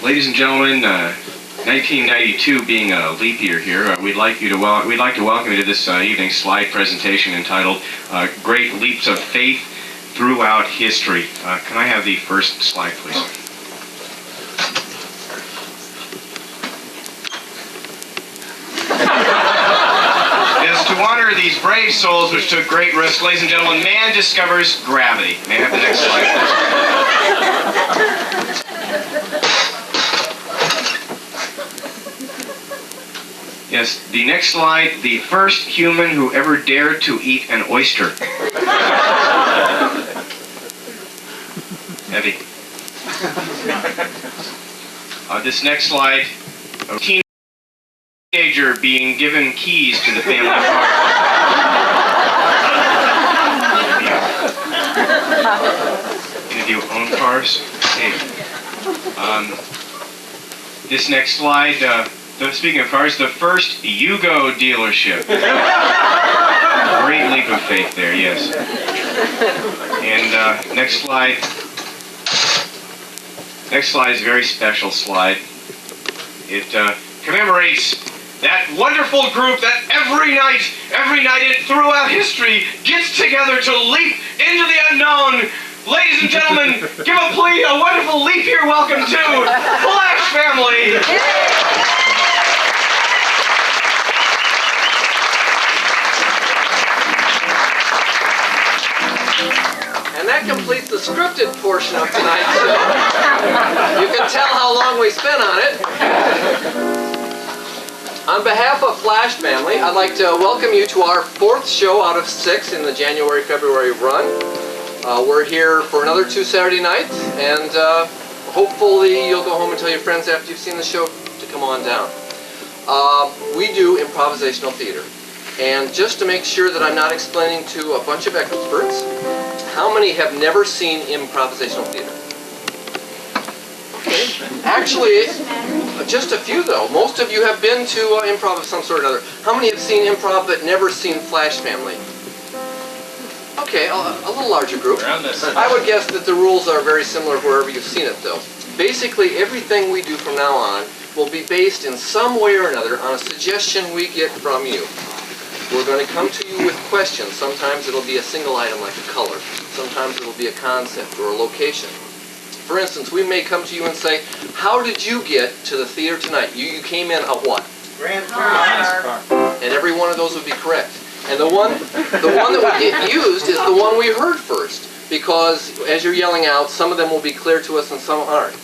Ladies and gentlemen, 1992 being a leap year here, we'd like to welcome you to this evening's slide presentation entitled "Great Leaps of Faith Throughout History." Can I have the first slide, please? Yes, to honor these brave souls which took great risks, ladies and gentlemen, man discovers gravity. May I have the next slide, please? Yes, the next slide, the first human who ever dared to eat an oyster. Heavy. This next slide, a teenager being given keys to the family car. Any of you own cars? Hey. This next slide, speaking of cars, the first Yugo dealership. Great leap of faith there, yes. And next slide. Next slide is a very special slide. It commemorates that wonderful group that every night throughout history gets together to leap into the unknown. Ladies and gentlemen, give a wonderful leap year welcome to Flash Family. And that completes the scripted portion of tonight's show. You can tell how long we spent on it. On behalf of Flash Family, I'd like to welcome you to our 4th show out of 6 in the January-February run. We're here for another 2 Saturday nights, and hopefully you'll go home and tell your friends after you've seen the show to come on down. We do improvisational theater. And just to make sure that I'm not explaining to a bunch of experts, how many have never seen improvisational theater? Okay. Actually, just a few though. Most of you have been to improv of some sort or another. How many have seen improv but never seen Flash Family? Okay, a little larger group. I would guess that the rules are very similar wherever you've seen it though. Basically, everything we do from now on will be based in some way or another on a suggestion we get from you. We're going to come to you with questions. Sometimes it'll be a single item like a color. Sometimes it'll be a concept or a location. For instance, we may come to you and say, how did you get to the theater tonight? You came in a what? Grand car. And every one of those would be correct. And the one that would get used is the one we heard first. Because as you're yelling out, some of them will be clear to us and some aren't.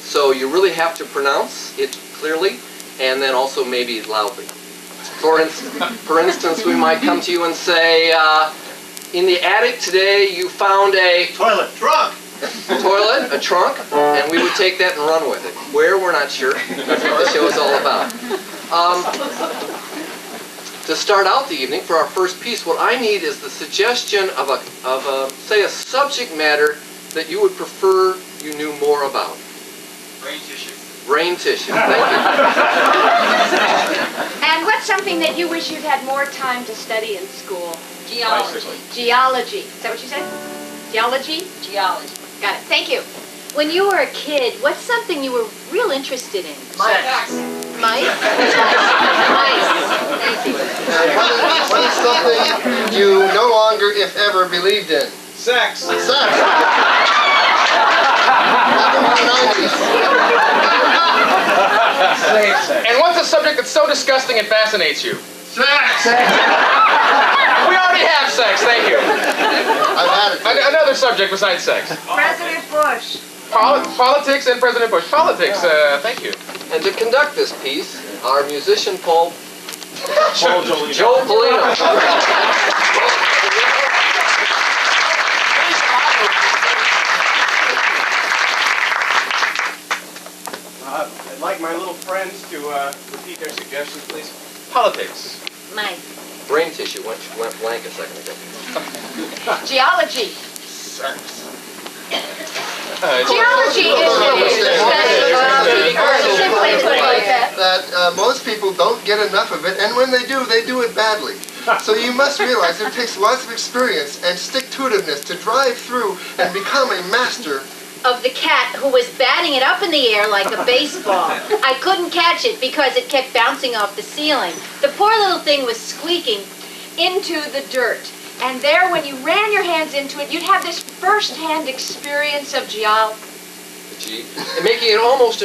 So you really have to pronounce it clearly and then also maybe loudly. For instance, we might come to you and say, in the attic today you found a Toilet. Trunk. toilet, a trunk, and we would take that and run with it. Where, we're not sure. That's what the show is all about. To start out the evening, for our first piece, what I need is the suggestion of say, a subject matter that you would prefer you knew more about. Brain tissue. Brain tissue, thank you. And what's something that you wish you'd had more time to study in school? Geology. Geology. Is that what you said? Geology? Geology. Got it. Thank you. When you were a kid, what's something you were real interested in? Mice. Mice? Mice. Thank you. What is something you no longer, if ever, believed in? Sex. Sex. And what's a subject that's so disgusting it fascinates you? Sex. We already have sex, thank you. I've had it. Another subject besides sex. President Bush. Politics and President Bush. Politics, thank you. And to conduct this piece, our musician Joe Paulino. I'd like my little friends to repeat their suggestions, please. Politics. Mice. Brain tissue went blank a second ago. Geology. Sex. Geology is simply put like that. That most people don't get enough of it, and when they do it badly. So you must realize it takes lots of experience and stick-to-itiveness to drive through and become a master of the cat who was batting it up in the air like a baseball. I couldn't catch it because it kept bouncing off the ceiling. The poor little thing was squeaking into the dirt. And there, when you ran your hands into it, you'd have this first-hand experience of geology, and making it almost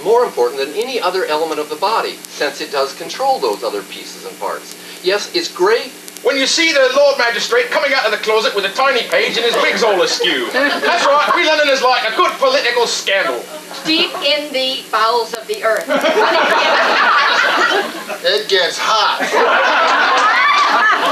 more important than any other element of the body, since it does control those other pieces and parts. Yes, it's great. When you see the Lord Magistrate coming out of the closet with a tiny page and his wig's all askew. That's right, we London is like a good political scandal. deep in the bowels of the earth. It gets hot.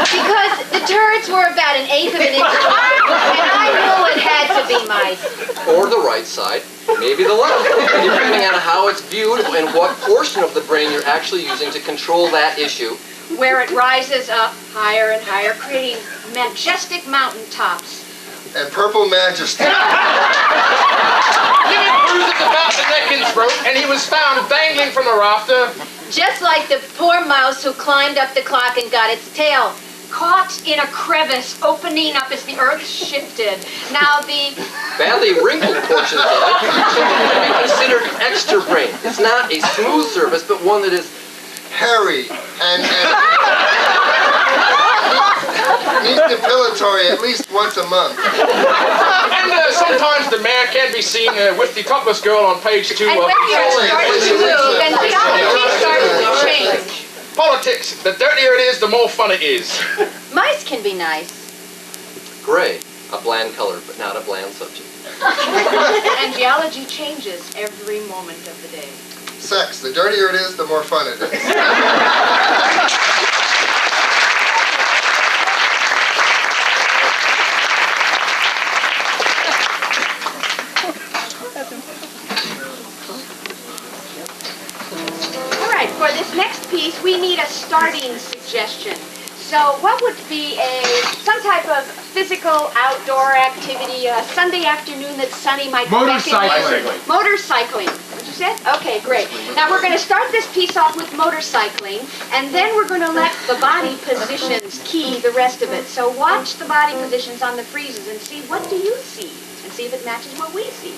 Because the turds were about 1/8 of an inch long, and I knew it had to be mice. Or the right side, maybe the left, depending on how it's viewed and what portion of the brain you're actually using to control that issue. Where it rises up higher and higher, creating majestic mountain tops. And purple majesty. Then it bruises about the neck and throat, and he was found dangling from the rafter. Just like the poor mouse who climbed up the clock and got its tail caught in a crevice, opening up as the earth shifted. Now the Badly wrinkled portions of it can be considered extra brain. It's not a smooth surface, but one that is Hairy and needs depilatory at least once a month. And sometimes the man can be seen with the topless girl on page 2 and of when you're starting to move, and geology starts to change. Politics. The dirtier it is, the more fun it is. Mice can be nice. gray, a bland color, but not a bland subject. And geology changes every moment of the day. Sex. The dirtier it is, the more fun it is. All right, for this next piece, we need a starting suggestion. So what would be some type of physical outdoor activity, a Sunday afternoon that's sunny might beckon you? Motorcycling. What you said? Okay, great. Now we're going to start this piece off with motorcycling, and then we're going to let the body positions key the rest of it. So watch the body positions on the friezes and see what do you see, and see if it matches what we see.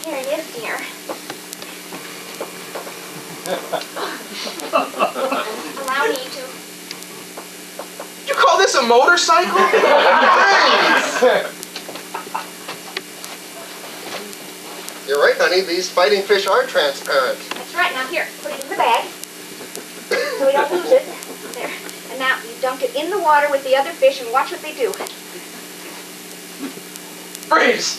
Here it is, dear. Allow me to. You call this a motorcycle? You're right, honey. These fighting fish are transparent. That's right. Now here, put it in the bag so we don't lose it. There. And now you dunk it in the water with the other fish and watch what they do. Freeze!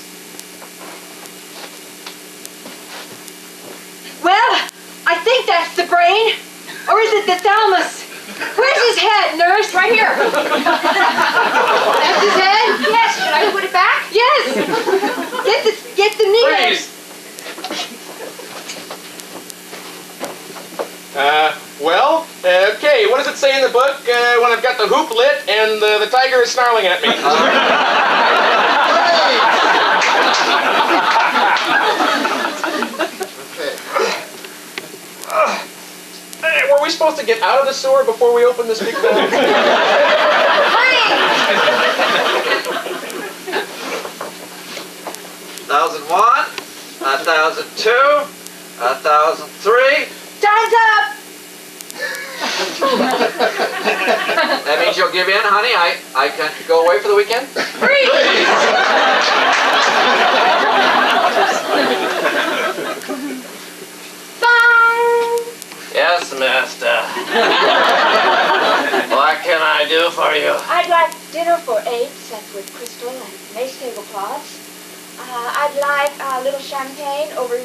Well, I think that's the brain. Or is it the thalamus? Where's his head, nurse? Right here. That's his head? Yes. Should I put it back? Yes. Get the needle. Freeze! Okay, what does it say in the book when I've got the hoop lit and the tiger is snarling at me? Hey, were we supposed to get out of the sewer before we open this big door? 1001, 1002, 1003. Time's up. That means you'll give in, honey? I can go away for the weekend? Yes, master. What can I do for you? I'd like dinner for 8, set with crystal and lace tablecloths. I'd like a little champagne over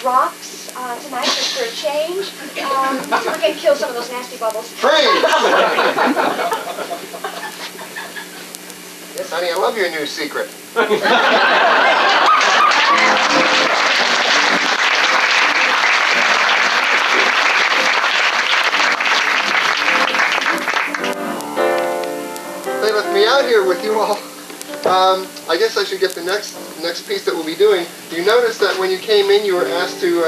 rocks tonight just for a change. So we can kill some of those nasty bubbles. Freeze! Yes, honey, I love your new secret. They left me out here with you all. I guess I should get the next piece that we'll be doing. You noticed that when you came in, you were asked to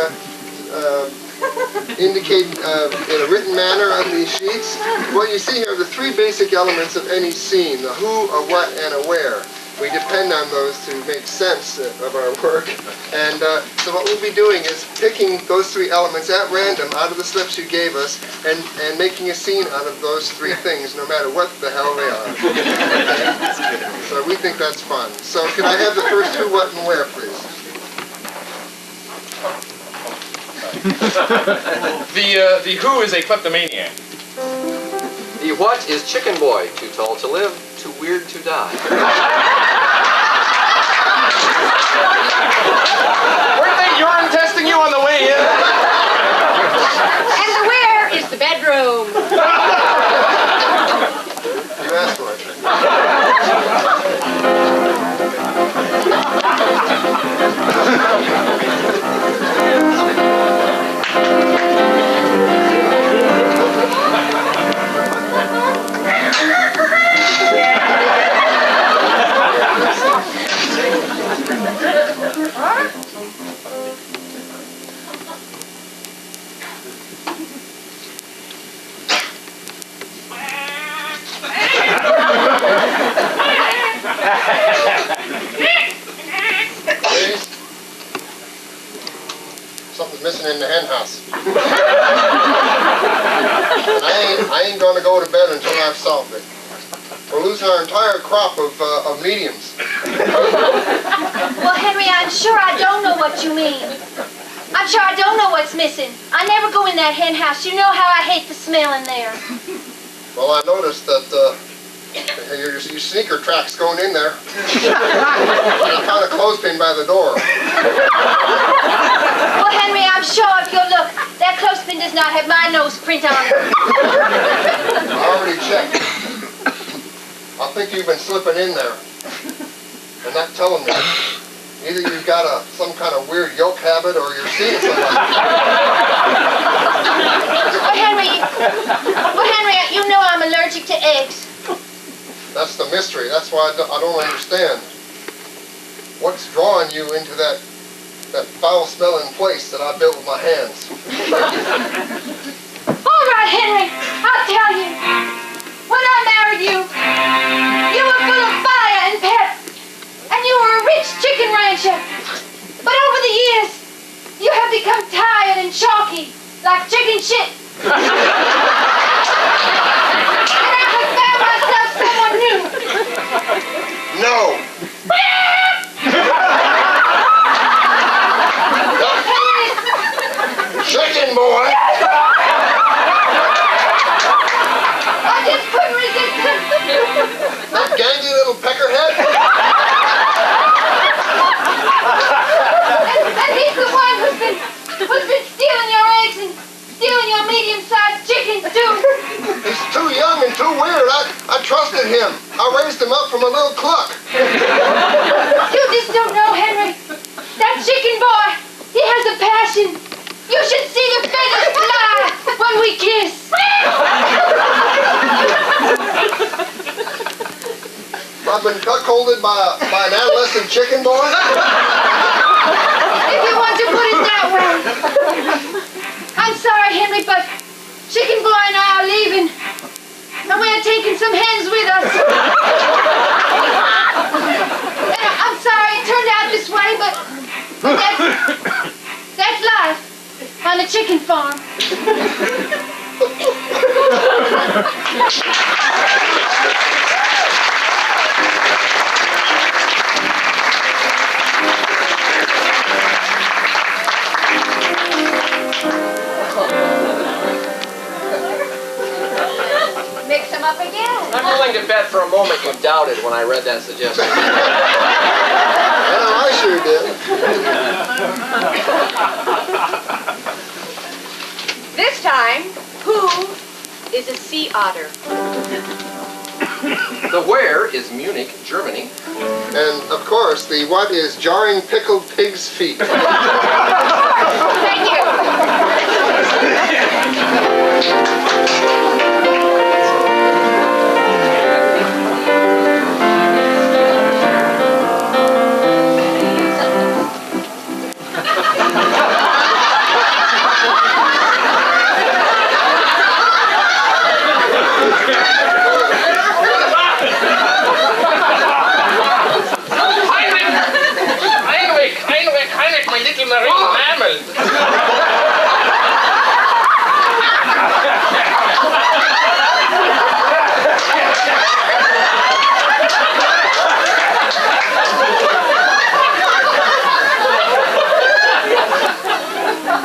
indicate in a written manner on these sheets. What you see here are the three basic elements of any scene: the who, a what, and a where. We depend on those to make sense of our work. And so what we'll be doing is picking those three elements at random out of the slips you gave us and making a scene out of those three things, no matter what the hell they are. So we think that's fun. So can I have the first who, what, and where, please? The who is a kleptomaniac. The what is chicken boy? Too tall to live, too weird to die. Weren't they urine testing you on the way in? And the where is the bedroom. You asked for it. Please? Something's missing in the hen house. And I ain't going to go to bed until I've solved it. We're losing our entire crop of mediums. Well, Henry, I'm sure I don't know what you mean. I'm sure I don't know what's missing. I never go in that hen house. You know how I hate the smell in there. Well, I noticed that your sneaker tracks going in there. I found a clothespin by the door. Well, Henry, I'm sure if you look, that clothespin does not have my nose print on it. I already checked. I think you've been slipping in there and not telling me. Either you've got some kind of weird yoke habit or you're seeing somebody. Well, Henry, you know I'm allergic to eggs. That's the mystery. That's why I don't understand. What's drawing you into that foul-smelling place that I built with my hands? All right, Henry, I'll tell you. When I married you, you were full of fire and pep, and you were a rich chicken rancher. But over the years, you have become tired and chalky, like chicken shit. And I have found myself someone new. No! Chicken boy! I just couldn't resist him. That gangy little peckerhead? And he's the one who's been stealing your eggs and stealing your medium-sized chickens, too. He's too young and too weird. I trusted him. I raised him up from a little cluck. You just don't know, Henry. That chicken boy, he has a passion. You should see the feathers fly when we kiss. I've been cuckolded by an adolescent chicken boy? If you want to put it that way. I'm sorry, Henry, but Chicken Boy and I are leaving. And we're taking some hens with us. And I'm sorry it turned out this way, but that's life on a chicken farm. Mix them up again. I'm willing to bet for a moment you doubted when I read that suggestion. I sure did. This time, who is a sea otter? The where is Munich, Germany. And, of course, the what is jarring pickled pig's feet. Thank you. Walden.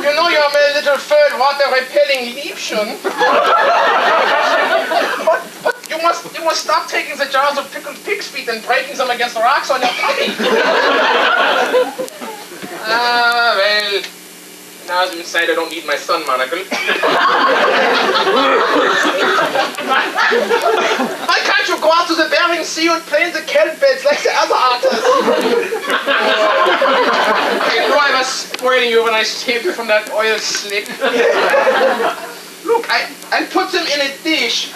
You know you're my little third water-repelling Liebchen. But you must stop taking the jars of pickled pig's feet and breaking them against rocks on your tummy. Ah, well, now as you say, I don't need my sun monocle. Why can't you go out to the Bering Sea and play in the kelp beds like the other artists? You know I was spoiling you when I saved you from that oil slick. Look, I'll put them in a dish.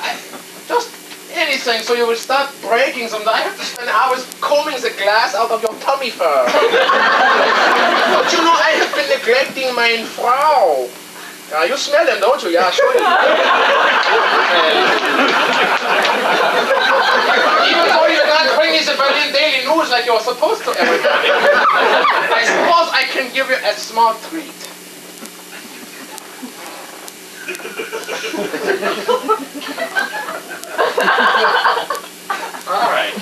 Just anything so you will start breaking them. I have to spend hours combing the glass out of your tummy fur. But you know, I have been neglecting my Frau. You smell them, don't you? Yeah, sure. Even though you're not bringing the Berlin Daily News like you're supposed to everybody, I suppose I can give you a small treat. All right.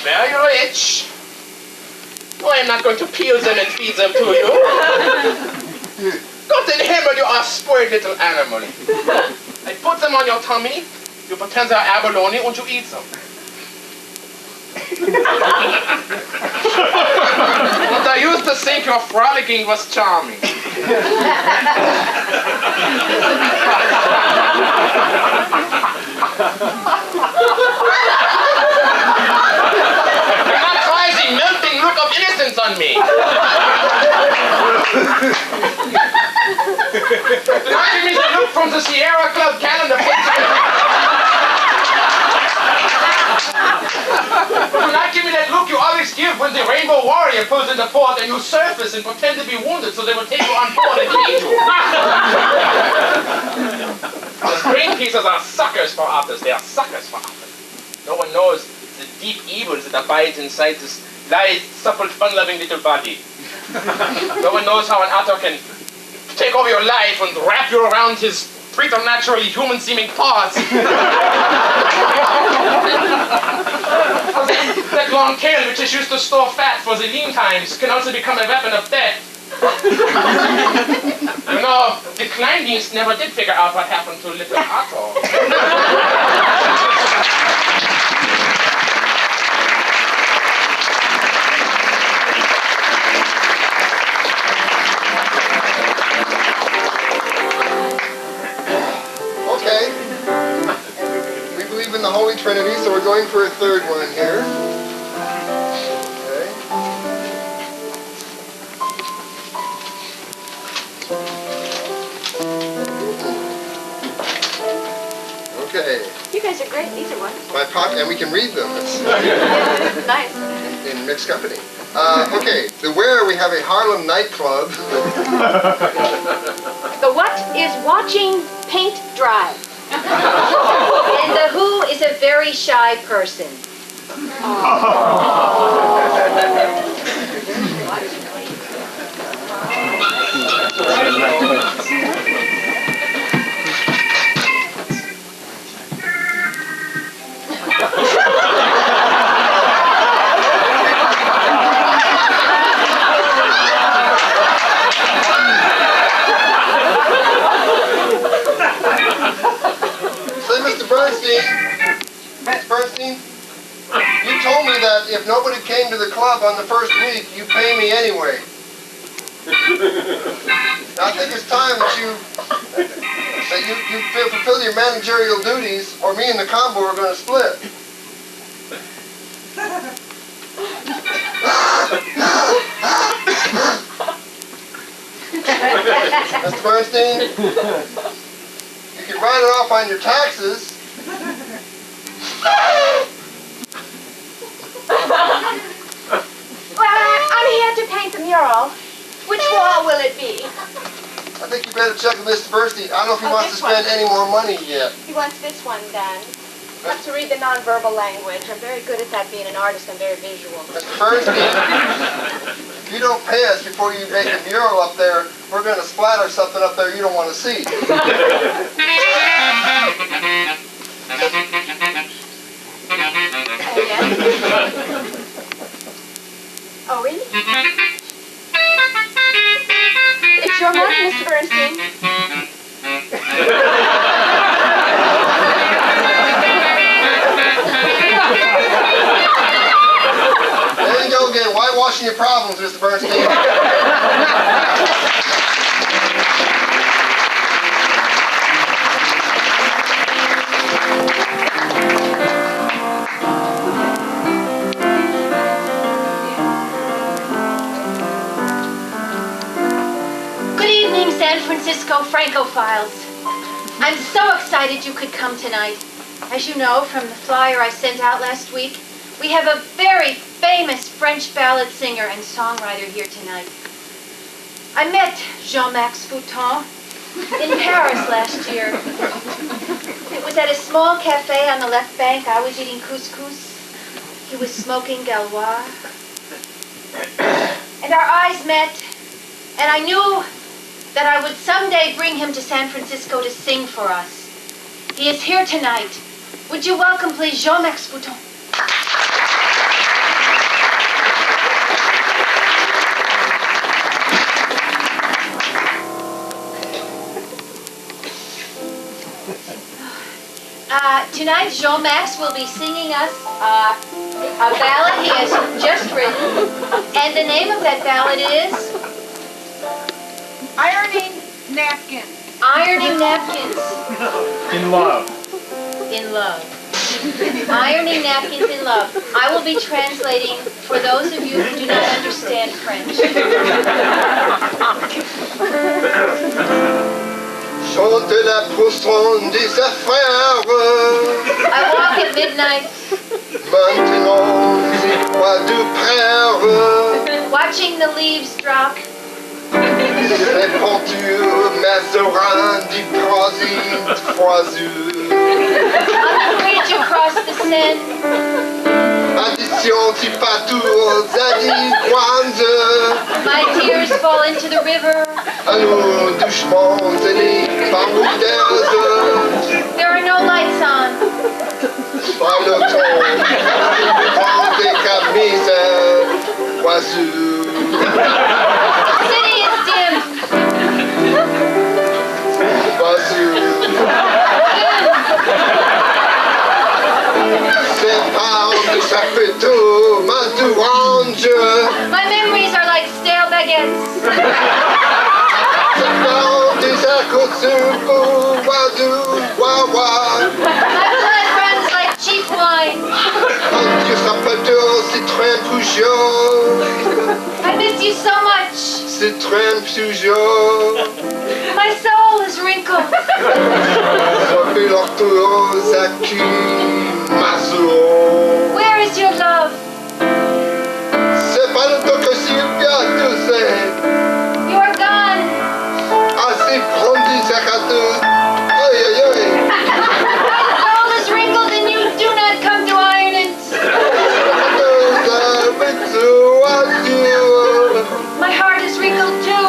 Very rich. No, I'm not going to peel them and feed them to you. God in heaven, you are a spoiled little animal. I put them on your tummy, you pretend they're abalone, and you eat them. And I used to think your frolicking was charming. You're not trying the melting look of innocence on me. Do not give me the look from the Sierra Club calendar. Do not give me that look you always give when the Rainbow Warrior pulls in the port and you surface and pretend to be wounded so they will take you on board and feed you. Those Greenpeaceers are suckers for others. They are suckers for others. No one knows the deep evil that abides inside this lithe, supple, fun-loving little body. No one knows how an otter can take over your life and wrap you around his preternaturally human-seeming paws. That long tail, which is used to store fat for the lean times, can also become a weapon of death. You know, the Kleindienst never did figure out what happened to little Otto. Okay. We believe in the Holy Trinity, so we're going for a third one here. Okay. You guys are great. These are wonderful. And we can read them. It's Nice. in mixed company. Okay, the where we have a Harlem nightclub. The what is watching paint dry. And the who is a very shy person. You told me that if nobody came to the club on the first week, you pay me anyway. I think it's time that you fulfill your managerial duties, or me and the combo are going to split. Mr. Bernstein, you can write it off on your taxes. Well, I'm here to paint the mural. Which wall will it be? I think you better check with Mr. Bernstein. I don't know if he wants to spend any more money yet. He wants this one done. I have to read the nonverbal language. I'm very good at that being an artist. I'm very visual. Mr. Bernstein, you don't pay us before you make a mural up there, we're going to splatter something up there you don't want to see. Oh, really? It's your mark, Mr. Bernstein. There you go again, whitewashing your problems, Mr. Bernstein. San Francisco Francophiles. I'm so excited you could come tonight. As you know from the flyer I sent out last week, we have a very famous French ballad singer and songwriter here tonight. I met Jean-Max Bouton in Paris last year. It was at a small cafe on the left bank. I was eating couscous. He was smoking Gaulois. And our eyes met, and I knew that I would someday bring him to San Francisco to sing for us. He is here tonight. Would you welcome, please, Jean-Max Bouton? Tonight, Jean-Max will be singing us a ballad he has just written, and the name of that ballad is Ironing napkins. Ironing napkins. In love. In love. Ironing napkins in love. I will be translating for those of you who do not understand French. Chante la postron des affaires. I walk at midnight. Maintenant, c'est quoi de prère? Watching the leaves drop. Répondu, Mazarin, du croising, froisure. On the bridge across the Seine. Addition, tu patours, zadiquanze. My tears fall into the river. Allons doucement, zénith, baroudaises. There are no lights on. Pas le temps, des camises, oiseaux. The city is dim. C'est pas de chapiteau, orange. My memories are like stale baguettes. C'est pas des accords oiseaux, wawa. My blood runs like cheap wine. Du chapiteau, Citroën Peugeot. I miss you so much. Citroën Peugeot. My soul is wrinkled. Zaki Mazo. Where is your love? C'est pas le temps que Sylvia te sait. You are gone. Assez grandi, Zakato. Aïe aïe aïe. My soul is wrinkled and you do not come to iron it. My heart is wrinkled too.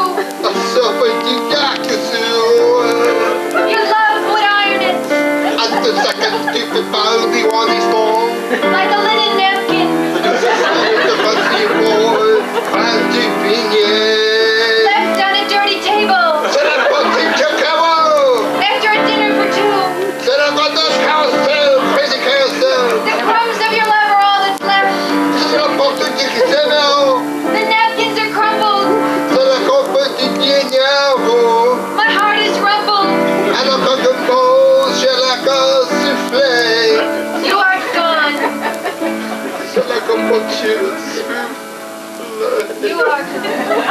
Your love would iron it. Like a linen napkin. Left on a dirty table. After a dinner for two. The crumbs of your love are all that's left. The napkins are crumbled. My heart is rumbled. You are gone. You are gone.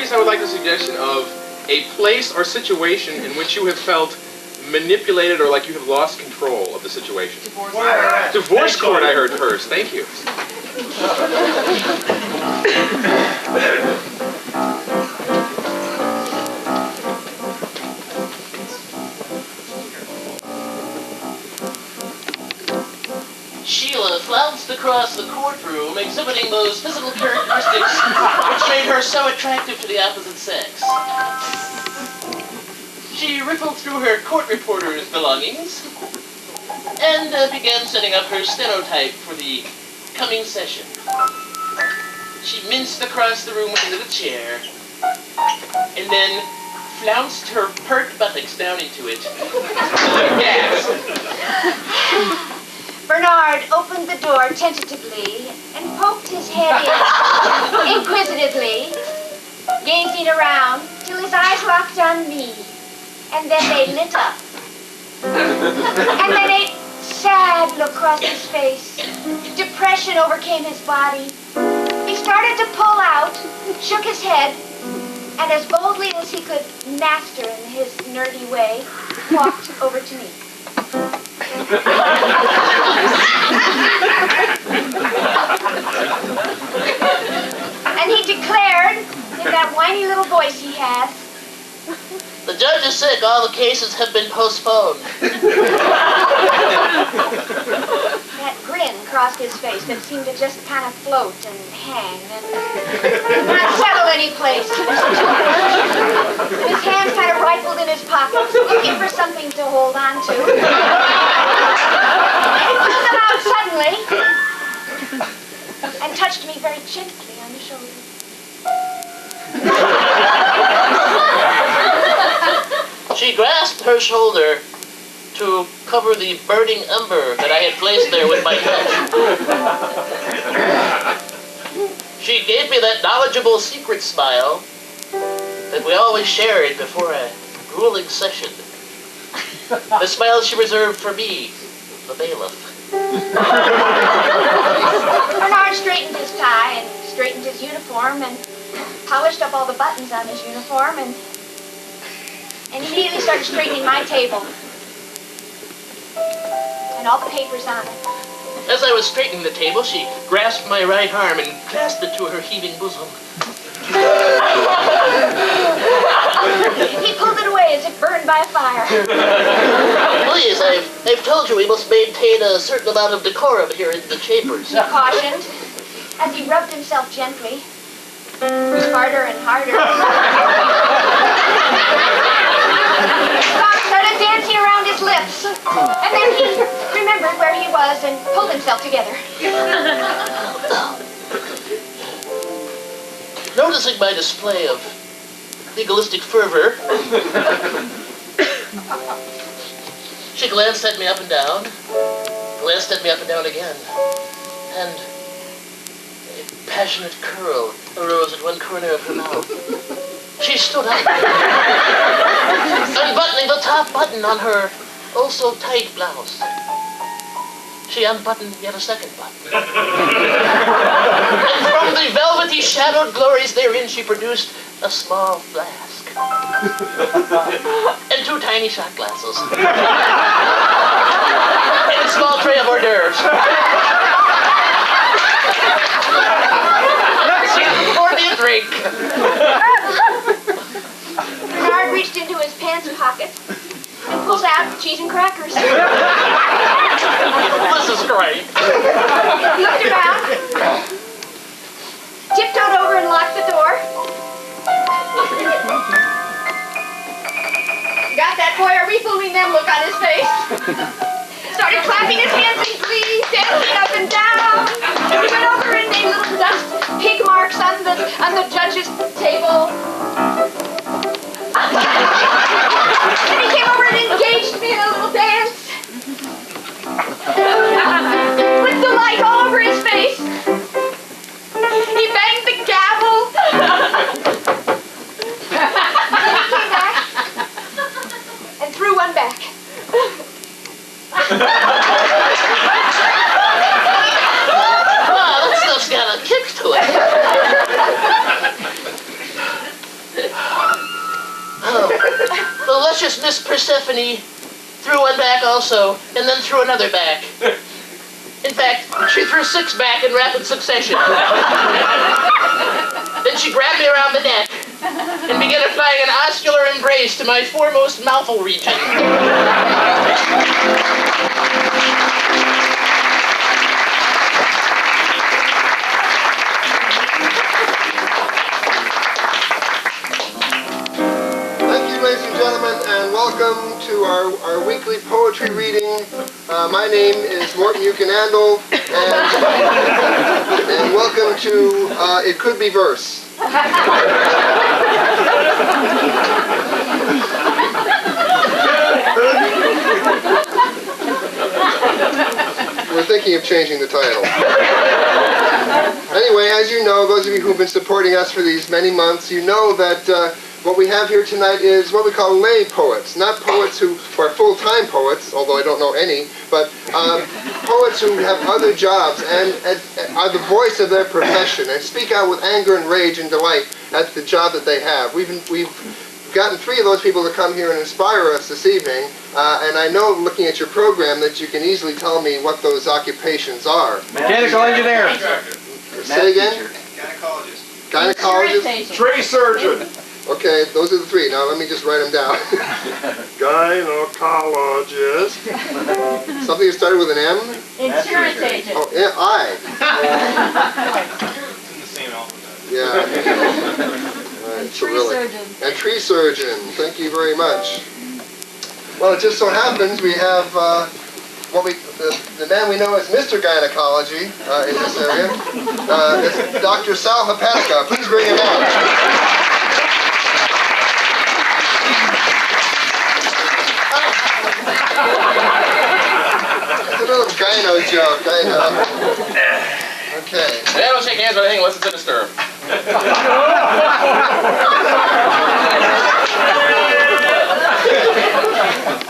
I would like a suggestion of a place or situation in which you have felt manipulated or like you have lost control of the situation? Divorce. Divorce court, I heard first. Thank you. Sheila flounced across the courtroom, exhibiting those physical characteristics which made her so attractive to the opposite sex. She riffled through her court reporter's belongings and began setting up her stenotype for the coming session. She minced across the room into the chair and then flounced her pert buttocks down into it. Yes. Bernard opened the door tentatively and poked his head in inquisitively, gazing around till his eyes locked on me, and then they lit up. And then a sad look crossed his face. Depression overcame his body. He started to pull out, shook his head, and as boldly as he could master in his nerdy way, walked over to me. And he declared, in that whiny little voice he has, The judge is sick. All the cases have been postponed. that grin crossed his face that seemed to just kind of float and hang and not settle any place. His hands kind of rifled in his pockets, looking for something to hold on to. He pulled them out suddenly and touched me very gently on the shoulder. She grasped her shoulder to cover the burning ember that I had placed there with my touch. She gave me that knowledgeable secret smile that we always shared before a grueling session. The smile she reserved for me, the bailiff. Bernard straightened his tie and straightened his uniform and polished up all the buttons on his uniform and immediately started straightening my table and all the papers on it. As I was straightening the table, she grasped my right arm and clasped it to her heaving bosom. He pulled it away as if burned by a fire. Please, I've told you we must maintain a certain amount of decorum here in the chambers. He cautioned as he rubbed himself gently, harder and harder. Thoughts started dancing around his lips, and then he remembered where he was and pulled himself together. Noticing my display of legalistic fervor, she glanced at me up and down, glanced at me up and down again, and a passionate curl arose at one corner of her mouth. She stood up, unbuttoning the top button on her oh-so-tight blouse. She unbuttoned yet a second button. And from the velvety shadowed glories therein she produced a small flask. And two tiny shot glasses. And a small tray of hors d'oeuvres. She poured me a drink. Bernard reached into his pants pocket and pulled out cheese and crackers. This is great. He looked around, tiptoed over and locked the door. Got that boy a refilling them look on his face. Started clapping his hands in glee, dancing up and down. He went over and made little dust pig marks on the judge's table. Then he came over and engaged me in a little dance. With the light all over his face. He banged the gavel. Then he came back and threw one back. Wow, that stuff's got a kick to it. Oh, the luscious Miss Persephone threw one back also, and then threw another back. In fact, she threw 6 back in rapid succession. Then she grabbed me around the neck and began applying an oscular embrace to my foremost mouthful region. Ladies and gentlemen, and welcome to our weekly poetry reading. My name is Morton Eucanandle, and welcome to It Could Be Verse. We're thinking of changing the title. Anyway, as you know, those of you who've been supporting us for these many months, you know that what we have here tonight is what we call lay poets. Not poets who are full-time poets, although I don't know any, but poets who have other jobs and are the voice of their profession and speak out with anger and rage and delight at the job that they have. We've gotten 3 of those people to come here and inspire us this evening, and I know, looking at your program, that you can easily tell me what those occupations are. Mechanical engineer. Say again? Gynecologist. Gynecologist? Tree surgeon. Okay, those are the 3. Now let me just write them down. Gynecologist. Something that started with an M? Insurance agent. Oh, yeah, I. It's in the same alphabet. Yeah. Tree surgeon. And tree surgeon. Thank you very much. Well, it just so happens we have the man we know as Mr. Gynecology in this area. It's Dr. Sal Hepatica. Please bring him out. It's a little gyno joke, I know. Okay. They don't shake hands or anything unless it's in a stirrup.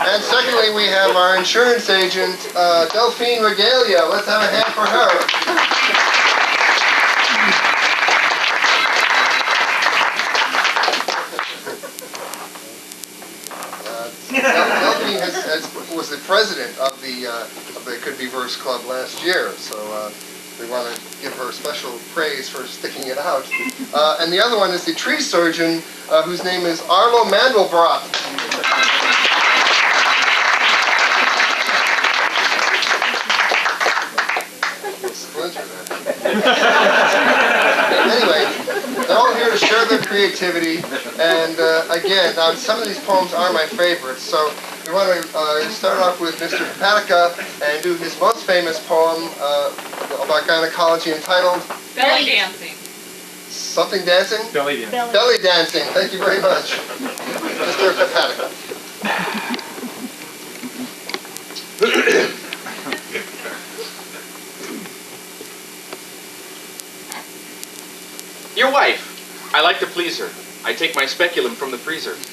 And secondly, we have our insurance agent, Delphine Regalia. Let's have a hand for her. Delphine was the president of the Could Be Verse Club last year, so we want to give her special praise for sticking it out. And the other one is the tree surgeon, whose name is Arlo Mandelbrot. Anyway, they're all here to share their creativity, and again, now some of these poems are my favorites, so we want to start off with Mr. Hepatica and do his most famous poem about gynecology entitled Belly dancing. Something Dancing? Belly dancing. Belly Dancing. Thank you very much, Mr. Hepatica. Your wife. I like to please her. I take my speculum from the freezer. Then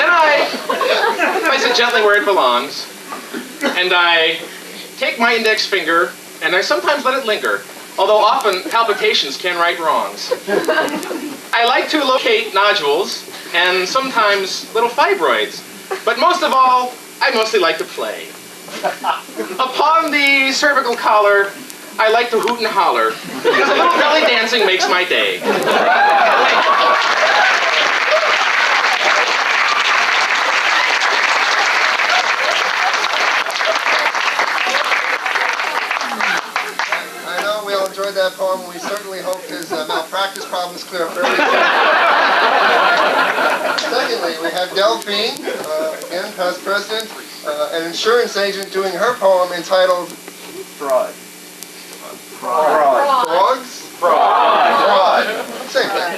I place it gently where it belongs, and I take my index finger, and I sometimes let it linger, although often palpitations can right wrongs. I like to locate nodules, and sometimes little fibroids, but most of all, I mostly like to play. Upon the cervical collar, I like to hoot and holler, because a little belly dancing makes my day. I know we all enjoyed that poem. We certainly hope his malpractice problems clear up very soon. Secondly, we have Delphine, again, past president, an insurance agent, doing her poem entitled Fraud. Fraud. Frogs? Fraud. Fraud. Same thing.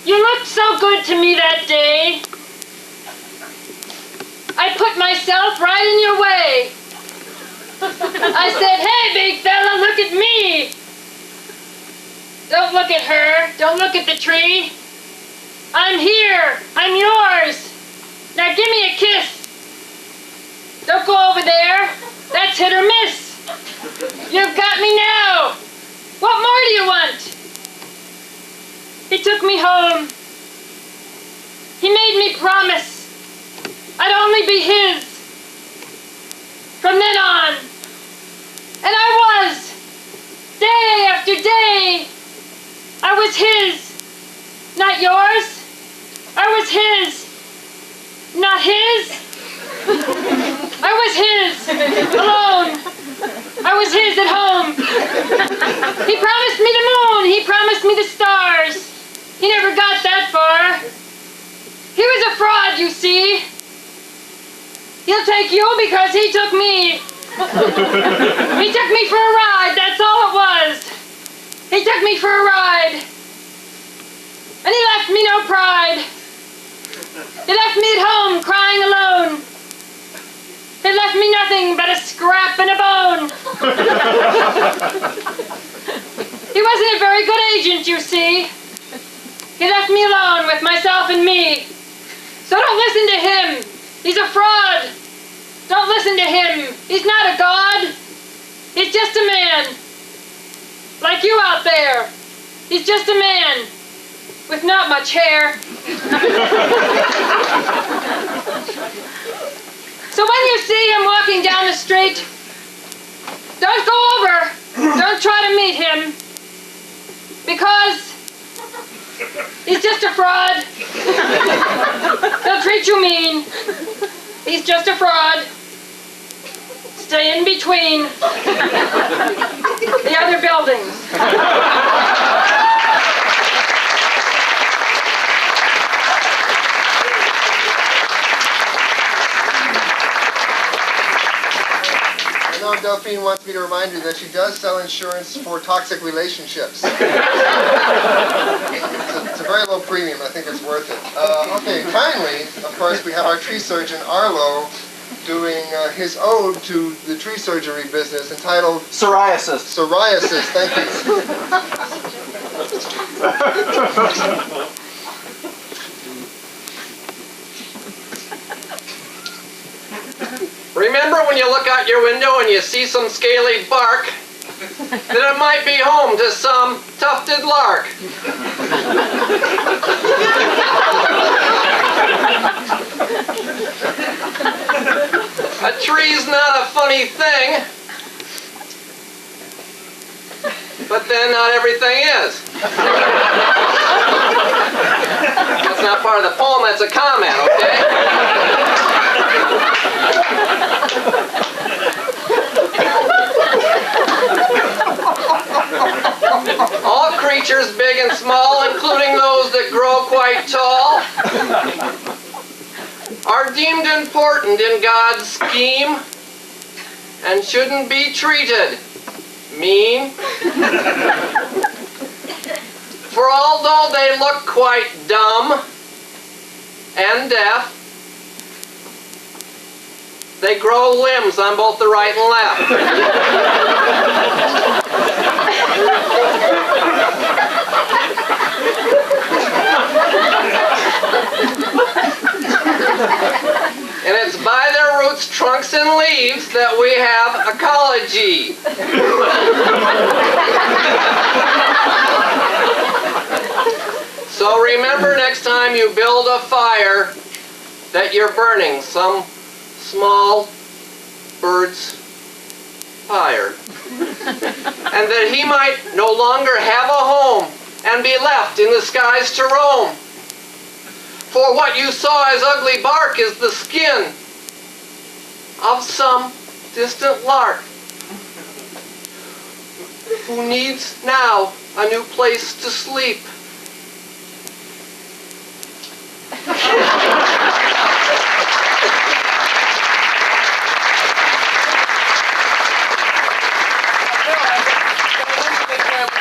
You looked so good to me that day. I put myself right in your way. I said, hey, big fella, look at me. Don't look at her. Don't look at the tree. I'm here. I'm yours. Now give me a kiss. Don't go over there. That's hit or miss. You've got me now. What more do you want? He took me home. He made me promise I'd only be his from then on. And I was. Day after day. I was his. Not yours. I was his. Not his. I was his. Alone. I was his at home. He promised me the moon. He promised me the stars. He never got that far. He was a fraud, you see. He'll take you because he took me. He took me for a ride, that's all it was. He took me for a ride. And he left me no pride. He left me at home crying alone. He left me nothing but a scrap and a bone. He wasn't a very good agent, you see. He left me alone with myself and me. So don't listen to him. He's a fraud. Don't listen to him. He's not a god. He's just a man. Like you out there. He's just a man. With not much hair. So when you see him walking down the street, don't go over. Don't try to meet him. Because he's just a fraud. He'll treat you mean. He's just a fraud. Stay in between the other buildings. I know Delphine wants me to remind you that she does sell insurance for toxic relationships. It's a very low premium. I think it's worth it. Okay, finally, of course, we have our tree surgeon, Arlo, doing his ode to the tree surgery business entitled Psoriasis. Psoriasis. Thank you. Remember when you look out your window and you see some scaly bark, that it might be home to some tufted lark. A tree's not a funny thing, but then not everything is. That's not part of the poem, that's a comment, okay? All creatures, big and small, including those that grow quite tall, are deemed important in God's scheme and shouldn't be treated mean. For although they look quite dumb and deaf, they grow limbs on both the right and left. And it's by their roots, trunks, and leaves that we have ecology. So remember next time you build a fire that you're burning some small bird's fire. And that he might no longer have a home and be left in the skies to roam. For what you saw as ugly bark is the skin of some distant lark who needs now a new place to sleep.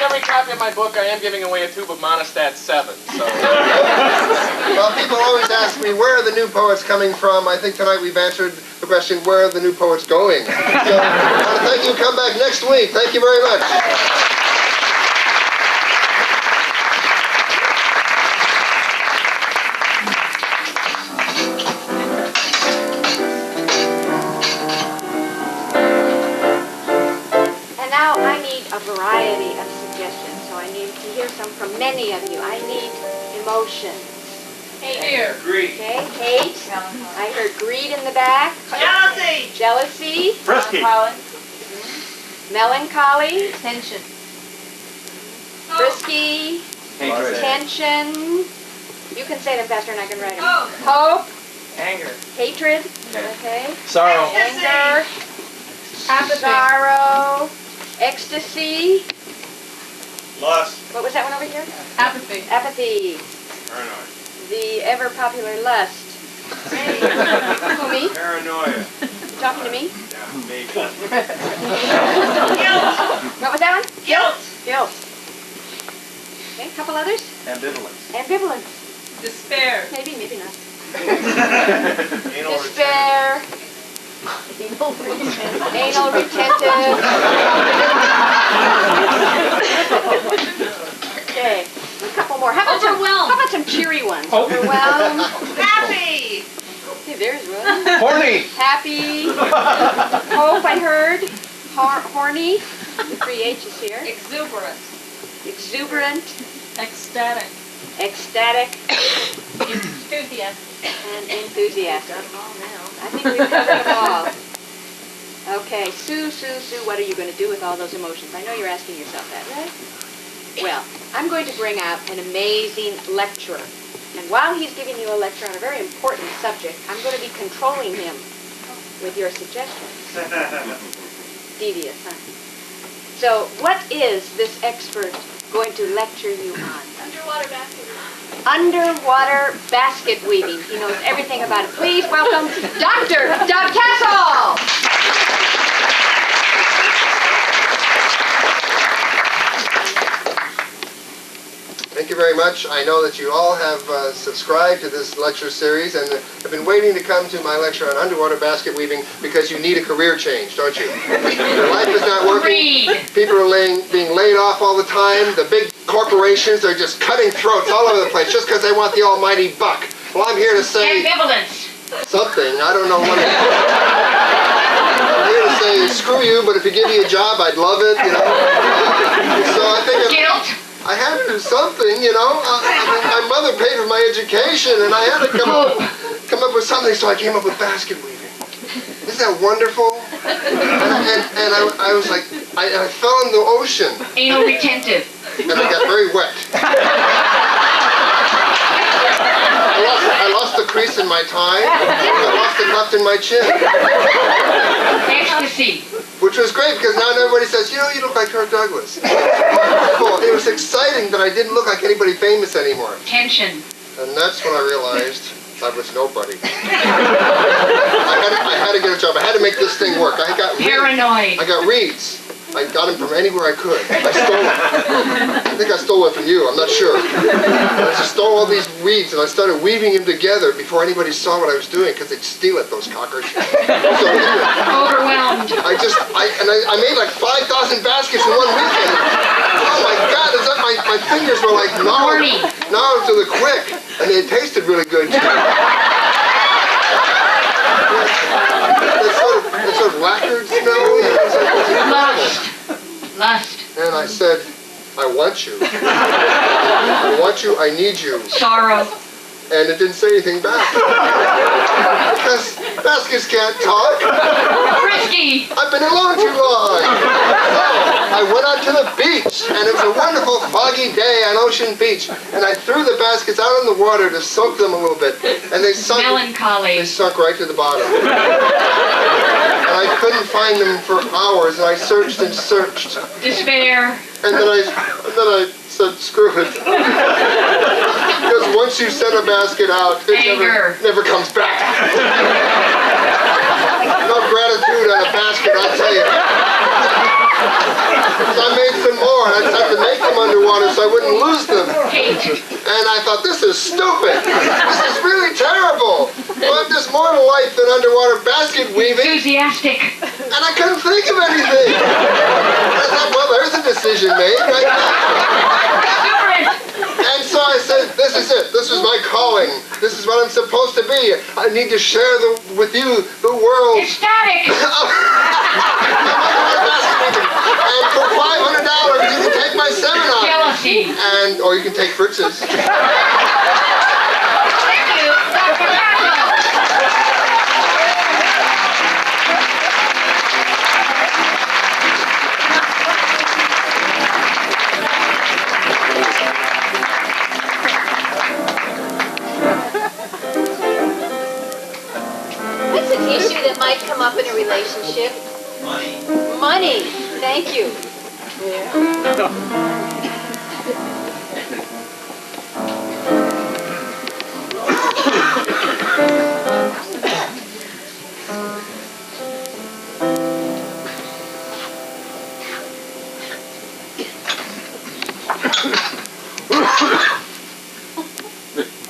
Every copy of my book, I am giving away a tube of Monostat 7. So. Well, people always ask me, where are the new poets coming from? I think tonight we've answered the question, where are the new poets going? So, I want to thank you. Come back next week. Thank you very much. And now I need a variety of suggestions. from many of you. I need emotion. Here. Greed. Okay, hate. I heard greed in the back. Jealousy. Jealousy. Frisky. Melancholy. Tension. Frisky. Hatred. Tension. You can say them faster and I can write them. Hope. Hope. Anger. Hatred. Okay. Sorrow. Anger. Apathy. Sorrow. Ecstasy. Lust. What was that one over here? Apathy. Apathy. Paranoia. The ever popular lust. Who, me? Paranoia. You talking to me? Yeah, maybe. What was that one? Guilt. Guilt. Okay, a couple others. Ambivalence. Ambivalence. Despair. Maybe, maybe not. Anal Despair. Anal retentive. Okay, a couple more. How about some cheery ones? Overwhelmed. Happy. Okay, there's one. Horny. Happy. Hope, I heard. Horny. The 3 H's here. Exuberant. Exuberant. Ecstatic. Ecstatic. Enthusiastic. And enthusiastic. I think we've covered them all. Okay, Sue, what are you going to do with all those emotions? I know you're asking yourself that, right? Well, I'm going to bring out an amazing lecturer. And while he's giving you a lecture on a very important subject, I'm going to be controlling him with your suggestions. Devious, huh? So, what is this expert going to lecture you on? Underwater basket. Underwater basket weaving. He knows everything about it. Please welcome Dr. Doug Kassel. Thank you very much. I know that you all have subscribed to this lecture series and have been waiting to come to my lecture on underwater basket weaving because you need a career change, don't you? Your life is not working. People are being laid off all the time. The big corporations are just cutting throats all over the place just because they want the almighty buck. Well, I'm here to say Ambivalence. something. I don't know what it is. I'm here to say, screw you, but if you give me a job, I'd love it, you know. So I think Guilt. I had to do something, you know. My mother paid for my education, and I had to come up with something, so I came up with basket weaving. Isn't that wonderful? And I was like, I fell in the ocean. Anal retentive. And I got very wet. I lost the crease in my tie. I lost the cleft in my chin. Ecstasy. Which was great because now everybody says, you know, you look like Kirk Douglas. It was exciting that I didn't look like anybody famous anymore. Tension. And that's when I realized I was nobody. I had to get a job. I had to make this thing work. I got Paranoid. I got reeds. I got them from anywhere I could. I stole them. I think I stole one from you. I'm not sure. I just stole all these reeds and I started weaving them together before anybody saw what I was doing because they'd steal it, those cockers. So, Overwhelmed. I made like 5,000 baskets in one weekend. Oh my God! My fingers were like gnarled to the quick, and they tasted really good too. That sort of lacquered smell. Lust. And I said, I want you. I want you. I need you. Sorrow. And it didn't say anything back. Because baskets can't talk. Frisky. I've been alone too long. So I went out to the beach, and it was a wonderful foggy day on Ocean Beach. And I threw the baskets out in the water to soak them a little bit. And they sunk. Melancholy. They sunk right to the bottom. And I couldn't find them for hours, and I searched and searched. Despair. And then I said, screw it. Because once you send a basket out, it never comes back. No gratitude on a basket, I'll tell you. So I made some more, and I tried to make them underwater so I wouldn't lose them. And I thought, this is stupid. This is really terrible. Well, there's more to life than underwater basket weaving. Enthusiastic. And I couldn't think of anything. And I thought, well, there's a decision made right now. And so I said, this is it. This is my calling. This is what I'm supposed to be. I need to share with you the world. Ecstatic. I And for $500, you can take my seminar. Jealousy. And, or you can take Fritz's. Thank you, Dr. What's an issue that might come up in a relationship? Money. Money. Thank you.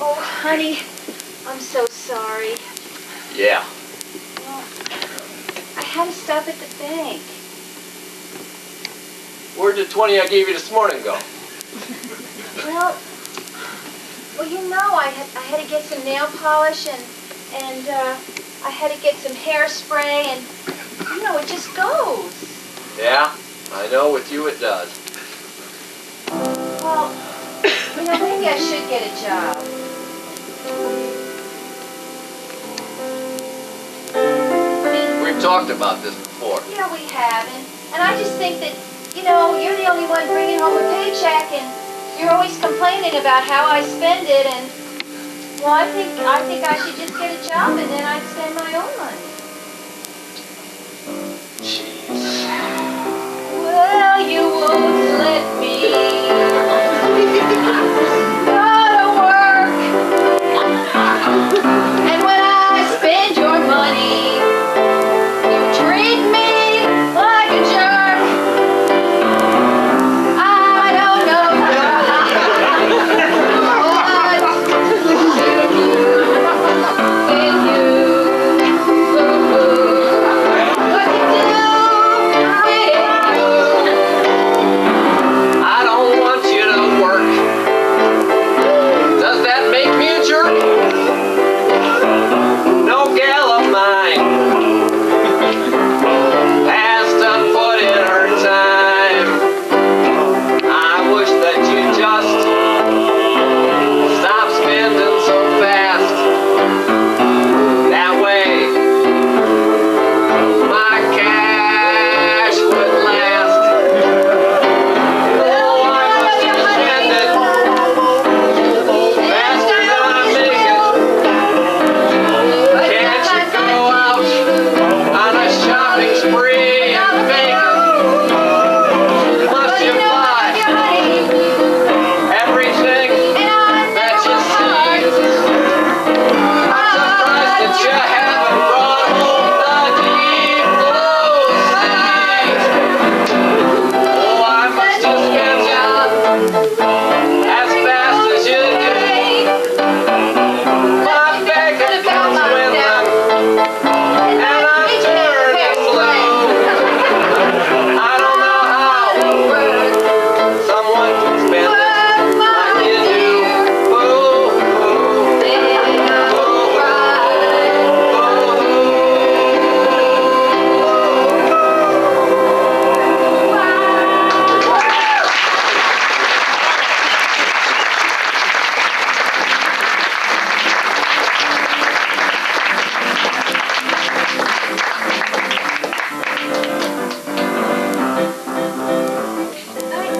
Oh, honey, I'm so sorry. Yeah. Well, I had to stop at the bank. Where'd the 20 I gave you this morning go? Well, you know, I had to get some nail polish and I had to get some hairspray and, you know, it just goes. Yeah, I know with you it does. Well, you know, maybe I should get a job. I mean, We've talked about this before. yeah, we have, and I just think that, you know, you're the only one bringing home a paycheck, and you're always complaining about how I spend it, and, well, I think I should just get a job, and then I'd spend my own money. Jeez. Well, you won't let me go to work, and when I spend your money, you treat me like a jerk. I don't know I don't want you to work. Does that make me a jerk? No gal of mine has to put in her time. I wish that you just stop spending so fast. That way, my cash would last. Oh, I must have spent it faster than I make it. Can't you go out on a shopping spree and fake it? Must you buy everything that you see? I'm surprised that you haven't brought home the deep blue sea. Oh, I must have spent it as fast as you do. My bank account's with them, and I'm turning blue. I don't know how someone can spend it like you do.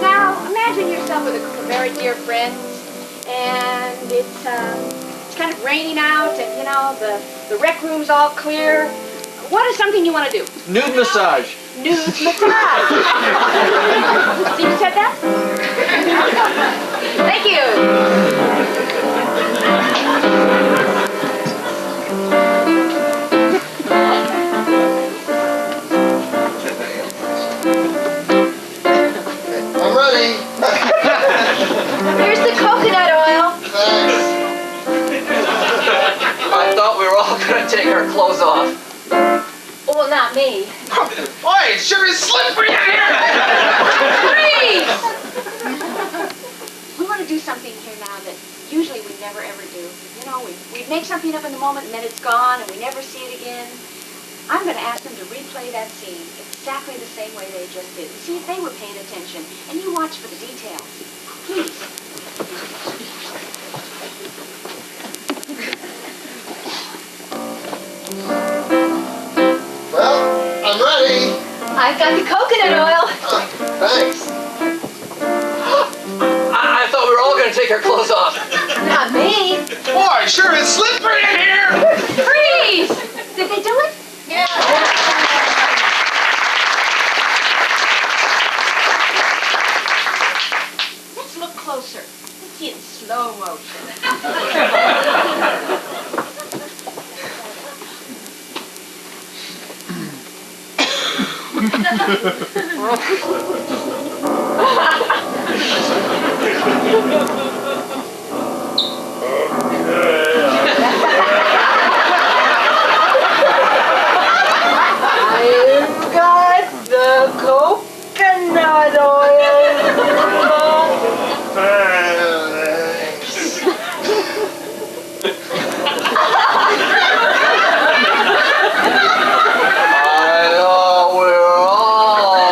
Now, imagine yourself with a group of very dear friends, and it's kind of raining out, and you know the rec room's all clear. What is something you want to do? Nude massage. Nude massage. See, you said that? Thank you. I'm ready. Here's the coconut oil. Thanks. I thought we were all gonna take our clothes off. Well, not me. Oi, it sure is slippery in here! Freeze! We want to do something here now that usually we never ever do. You know, we make something up in the moment and then it's gone and we never see it again. I'm going to ask them to replay that scene exactly the same way they just did. See if they were paying attention. And you watch for the details. Please. Well, I'm ready. I've got the coconut oil. Thanks. I thought we were all going to take our clothes off. Not me. Boy, sure is slippery in here! Freeze! Did they do it? Yeah. Let's look closer. Let's see it in slow motion. I've got the coconut oil. I thought we were all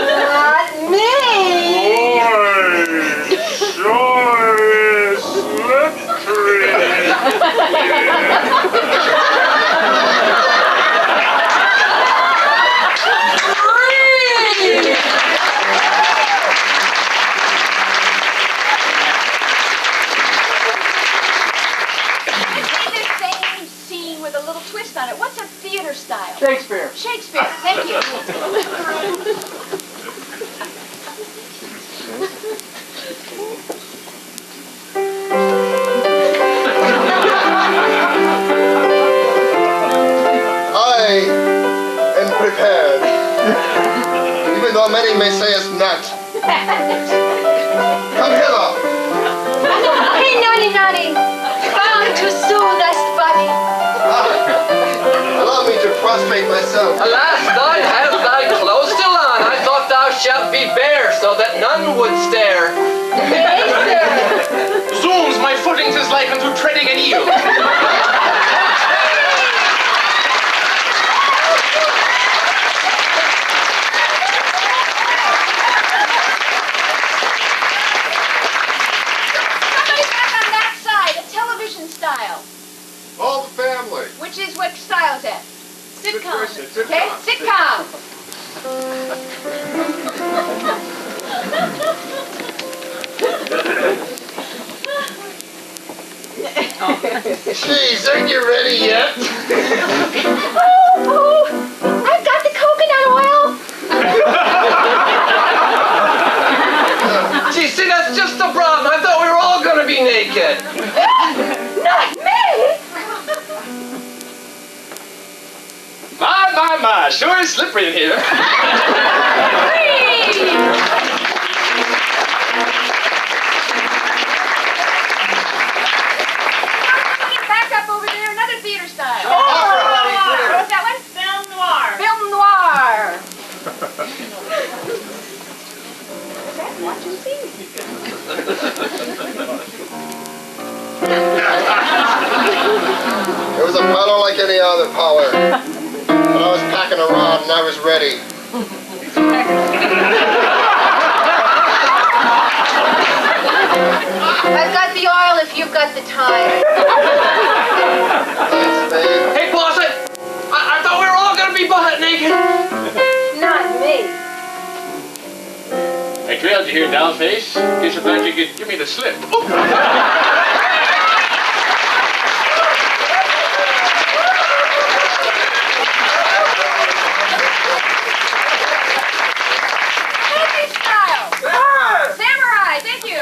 Not me. Sure is slippery. The same scene with a little twist on it. What's a theater style? Shakespeare. Shakespeare. Thank you. I am prepared. Even though many may say it's not. Come hither. Hey, Nani, bound to soothe us, buddy. Allow me to prostrate myself. Alas, thou hast thy clothes still on. I thought thou shalt be bare, so that none would stare. Hey, sir. Zooms, my footings is like unto treading an eel. Somebody back on that side, a television style. All the family. Which is what style is that? Sitcom. Okay, sitcom. Jeez, aren't you ready yet? Oh, I've got the coconut oil. Gee, see, that's just the problem. I thought we were all going to be naked. Not me. My, sure is slippery in here. Back up over there, another theater style. Opera. What's that one? Film noir. Film noir. Okay, watch and see. It was a powder like any other powder. But I was packing around and I was ready. I've got the oil if you've got the time. Thanks, babe. Hey, boss, I thought we were all going to be butt naked. Not me. I trailed you here, dollface. In case you thought you could give me the slip. Movie style. Samurai, thank you.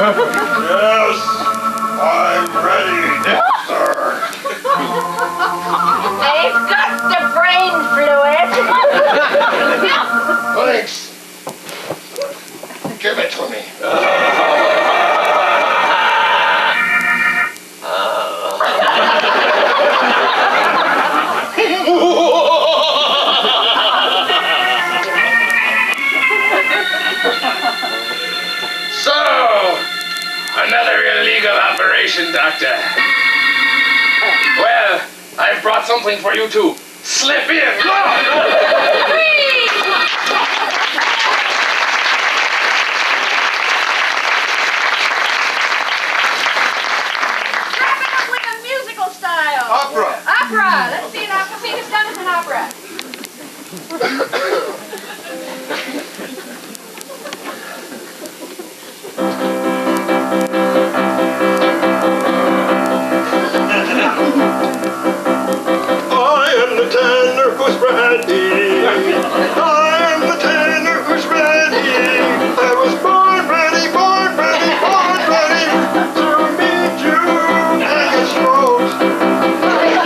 Yes, I'm ready, sir. They've got the brain fluid. Thanks. Give it to me. So, another illegal operation, Doctor. Well, I've brought something for you to slip in. Wrap it up with a musical style. Opera. Opera. Let's see an opera. See this done as an opera. I am the tenor who's ready. I am the tenor who's ready. I was born ready, born ready, born ready to meet you and get stroked. The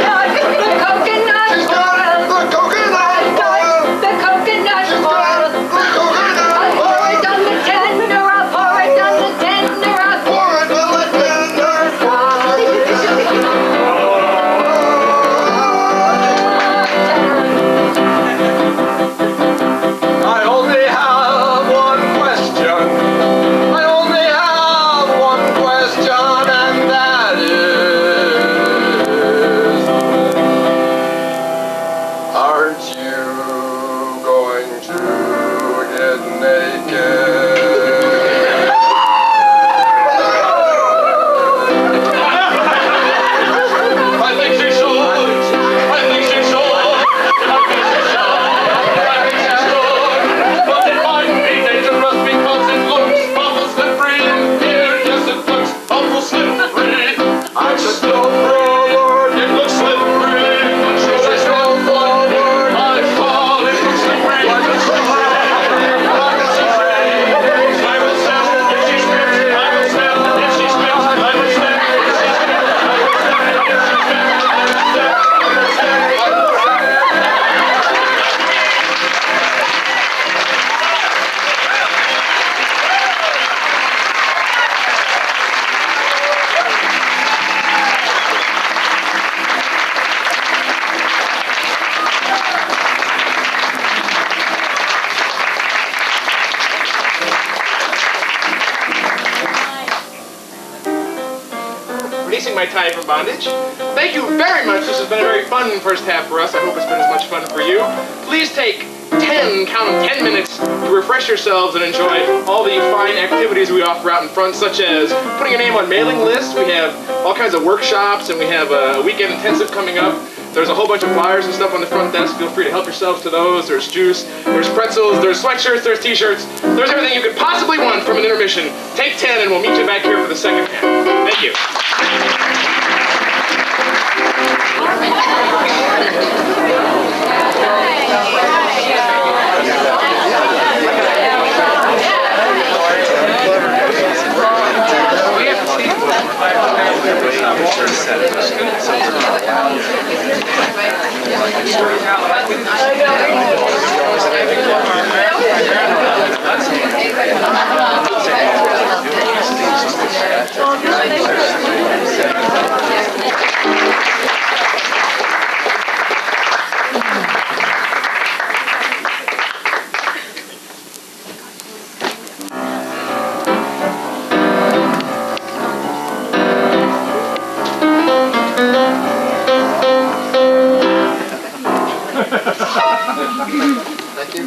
coconut She's got oil. the coconut oil. The coconut She's got oil. the coconut I'll pour oil. it on the tender. I'll pour it on the tender. I'll Pour it on the tender, pour it on the tender. I only have one question. I only have one question, and that is, aren't you going to get naked? I think she should. I think she should. I think she should. I think she should. But it might be dangerous because it looks awful slippery in here. Yes, it looks awful slippery. I should go forward. It looks slippery. Should I go forward? I fall. It looks slippery. I can see I will step if she slips. I will step if she slips. I will step if she slips. Releasing my tie from bondage. Thank you very much. This has been a very fun first half for us. I hope it's been as much fun for you. Please take 10 minutes to refresh yourselves and enjoy all the fine activities we offer out in front, such as putting your name on mailing lists. We have all kinds of workshops, and we have a weekend intensive coming up. There's a whole bunch of flyers and stuff on the front desk. Feel free to help yourselves to those. There's juice, there's pretzels, there's sweatshirts, there's t-shirts. There's everything you could possibly want from an intermission. Take 10 and we'll meet you back here for the second half. Thank you.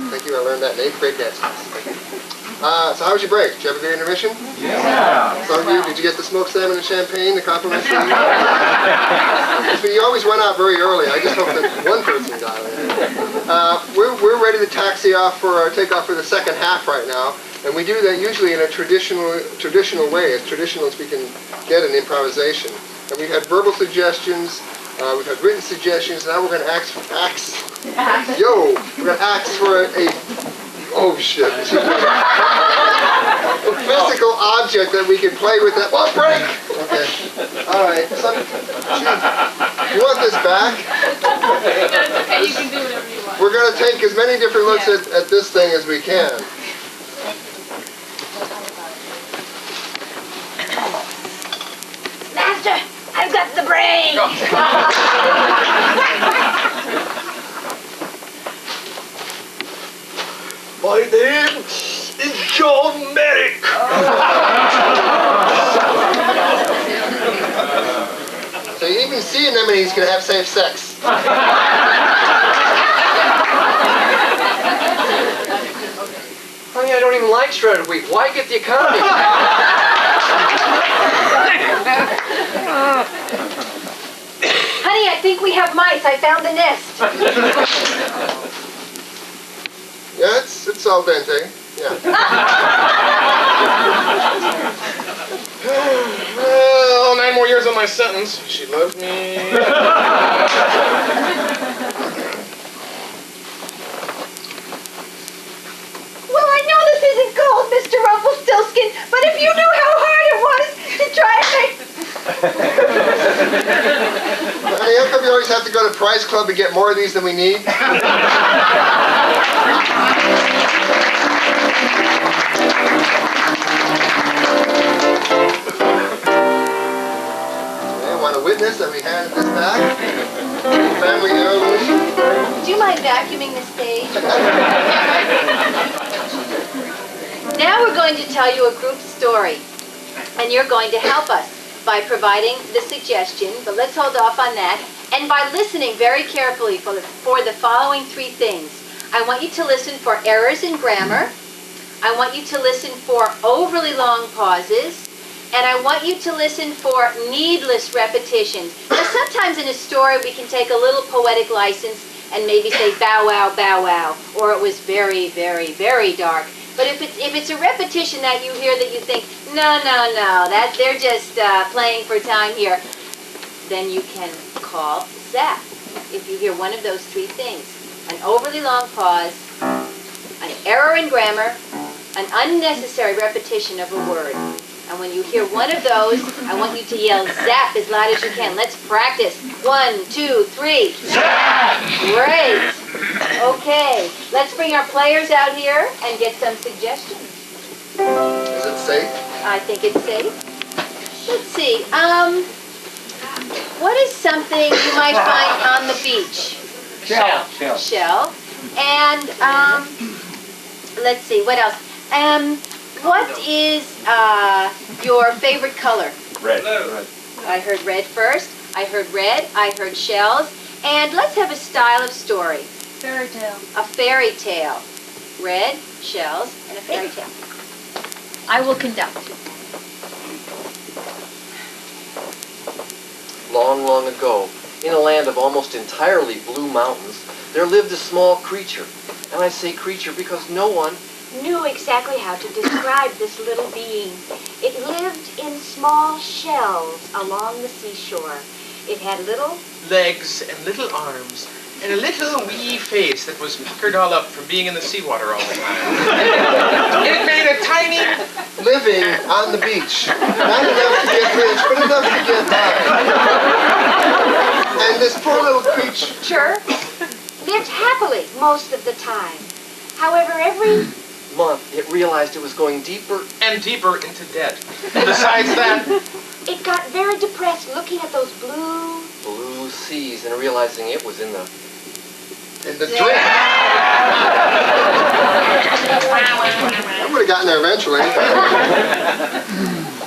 Thank you. I learned that in 8th grade dance class. Thank you. So how was your break? Did you have a good intermission? Yeah. Some of you, did you get the smoked salmon and champagne, the complimentary? But you always run out very early. I just hope that one person got it. We're ready to taxi off for our takeoff for the second half right now. And we do that usually in a traditional way, as traditional as we can get in improvisation. And we've had verbal suggestions, we've had written suggestions, now we're going to ask for oh shit. physical object that we can play with that won't break. Okay. All right. You want this back? Okay, you can do whatever you want. We're going to take as many different looks at this thing as we can. Master, I've got the brain. My name is John Merrick. So you even see anemones can have safe sex. Honey, I don't even like shredded wheat. Why get the economy? Honey, I think we have mice. I found the nest. Yeah, it's al dente. Yeah. Well, 9 more years on my sentence. She loves me. Well, I know this isn't gold, Mr. Rumpelstiltskin, but if you knew how hard it was to try and make... Honey, how come you always have to go to Price Club to get more of these than we need? Want a witness that we handed this back? Family heirloom. Do you mind vacuuming the stage? Now we're going to tell you a group story, and you're going to help us by providing the suggestion, but let's hold off on that, and by listening very carefully for the following 3 things. I want you to listen for errors in grammar. I want you to listen for overly long pauses. And I want you to listen for needless repetitions. Now, sometimes in a story we can take a little poetic license and maybe say bow wow, or it was very, very, very dark. But if it's a repetition that you hear that you think, no, that they're just playing for time here, then you can call Zap. If you hear one of those 3 things, an overly long pause, an error in grammar, an unnecessary repetition of a word. And when you hear one of those, I want you to yell Zap as loud as you can. Let's practice. 1, 2, 3. Zap! Great. Okay. Let's bring our players out here and get some suggestions. Is it safe? I think it's safe. Let's see. What is something you might find on the beach? Shell. And, let's see. What else? What is your favorite color? Red. I heard red first. I heard red. I heard shells. And let's have a style of story. Fairy tale. A fairy tale. Red, shells, and a fairy tale. I will conduct. Long, long ago, in a land of almost entirely blue mountains, there lived a small creature. And I say creature because no one knew exactly how to describe this little being. It lived in small shells along the seashore. It had little Legs and little arms, and a little wee face that was puckered all up from being in the seawater all the time. It made a tiny... Living on the beach. Not enough to get rich, but enough to get by. And this poor little creature lived happily most of the time. However, every month, it realized it was going deeper and deeper into debt. Besides that, it got very depressed looking at those blue seas and realizing it was in the drink. I would have gotten there eventually.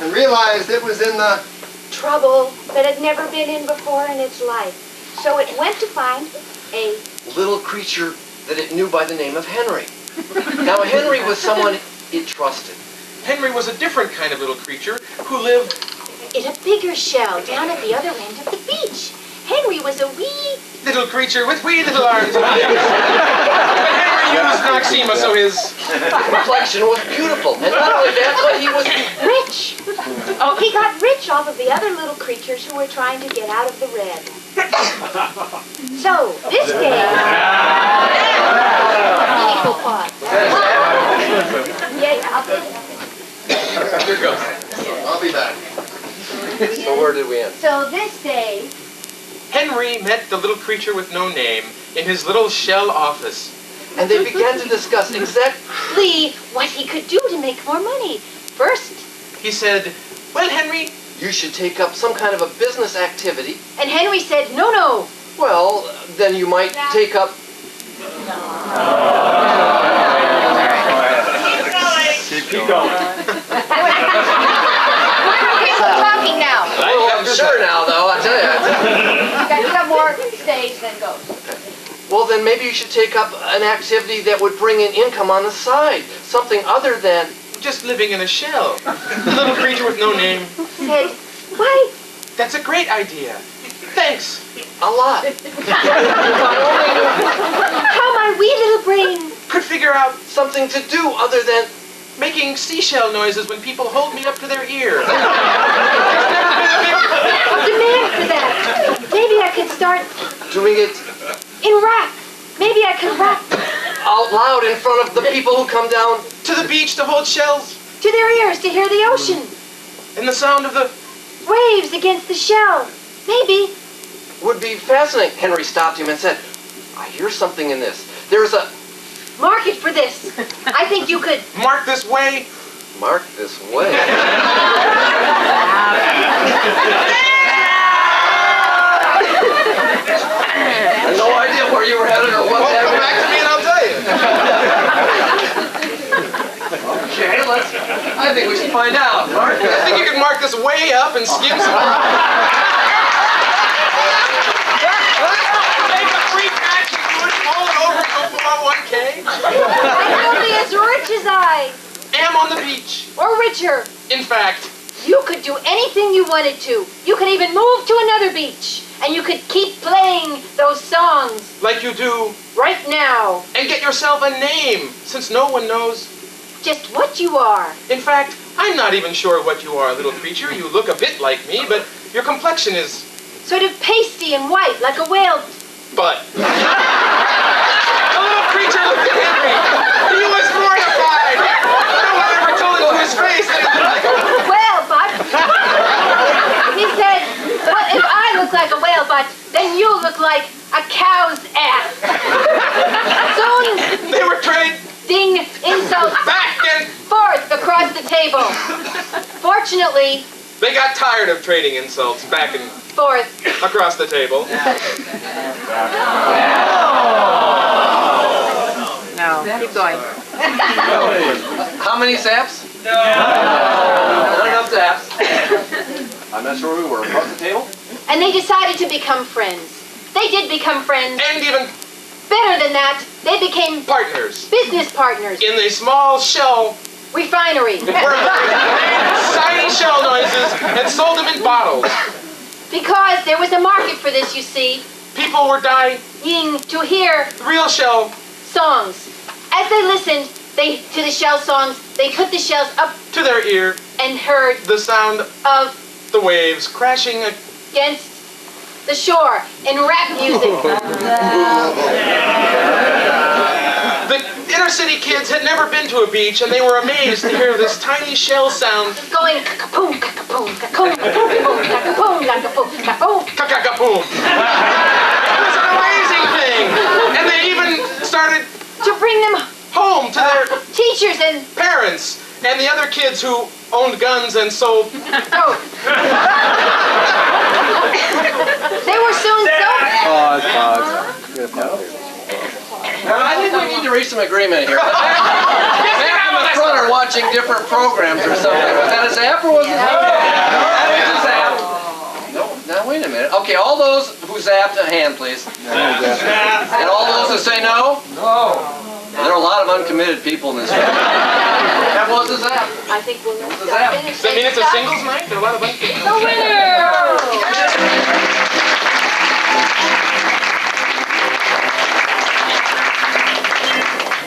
And realized it was in the trouble that had never been in before in its life. So it went to find a little creature that it knew by the name of Henry. Now, Henry was someone it trusted. Henry was a different kind of little creature who lived in a bigger shell down at the other end of the beach. Henry was a wee little creature with wee little arms and legs. But Henry used Noxema, so his complexion was beautiful. And not only that, but he was rich. Oh, he got rich off of the other little creatures who were trying to get out of the red. So, this game... Equal part. Yeah, I'll take it. Here goes. I'll be back. So where did we end? So this day, Henry met the little creature with no name in his little shell office. And they began to discuss exactly what he could do to make more money. First, He said, "Well, Henry, you should take up some kind of a business activity. and Henry said, no, no. Well, then you might take up... Keep going. we're talking now. Well, I'm sure now, though, I tell you. You got more stage than goes. Well, then maybe you should take up an activity that would bring in income on the side. Something other than... just living in a shell." The little creature with no name. Said, why? "That's a great idea. Thanks." A lot. How my wee little brain. Could figure out Something to do other than... making seashell noises when people hold me up to their ear. A demand for that. Maybe I could start doing it in rap. Maybe I could rap out loud in front of the people who come down To the beach to hold shells, to their ears to hear the ocean. and the sound of the... Waves against the shell. Maybe. would be fascinating. Henry stopped him and said, I hear something in this. There's a... Market for this. I think you could. Mark this way. Mark this way. I had no idea where you were headed or what. Well, come back to me and I'll tell you. Okay, I think we should find out. Mark. I think you can mark this way up and skim some... Make a free patch and do it all over and go for 1K. I'm only as rich as I. Am on the beach. Or richer. In fact, You could do anything you wanted to. You could even move to another beach. And you could keep playing those songs. like you do, Right now. and get yourself a name, since no one knows. Just what you are. In fact, I'm not even sure what you are, little creature. You look a bit like me, but your complexion is... Sort of pasty and white, like a whale. But... The little creature looked at Henry. He was mortified. No one ever told him to his face that he looked like a... Whale butt. He said, well, if I look like a whale butt, then you look like a cow's ass. Soon, They were trading ding, insults back and... forth across the table. Fortunately, They got tired of trading insults back and forth. across the table. No, keep going. How many zaps? No. Not enough zaps. I'm not sure where we were. Across the table? And they decided to become friends. They did become friends. And even Better than that, they became partners business partners. in a small shell Refinery. where tiny shell noises and sold them in bottles. Because there was a market for this, you see. People were dying To hear real shell songs. As they listened to the shell songs, they put the shells up to their ear, and heard the sound of the waves crashing. against the shore in rap music. The inner city kids had never been to a beach, and they were amazed to hear this tiny shell sound. Going ka-boom, ka-boom, ka-boom, ka-boom, ka-boom, ka-boom, ka-boom. Ka-ka-ka-boom. It was an amazing thing. And they even started To bring them home to their teachers and parents and the other kids who owned guns and sold. oh. They were soon so I think we need to reach some agreement here. Back in the front are watching different programs or something. Was that a zap or was it a zap? That was a zap. No, now wait a minute. Okay, all those who zapped, a hand please. And all those who say no? No. There are a lot of uncommitted people in this room. That was a zap. I think we'll What was that? finish. Does that mean it's a singles night? There are a lot of The winner!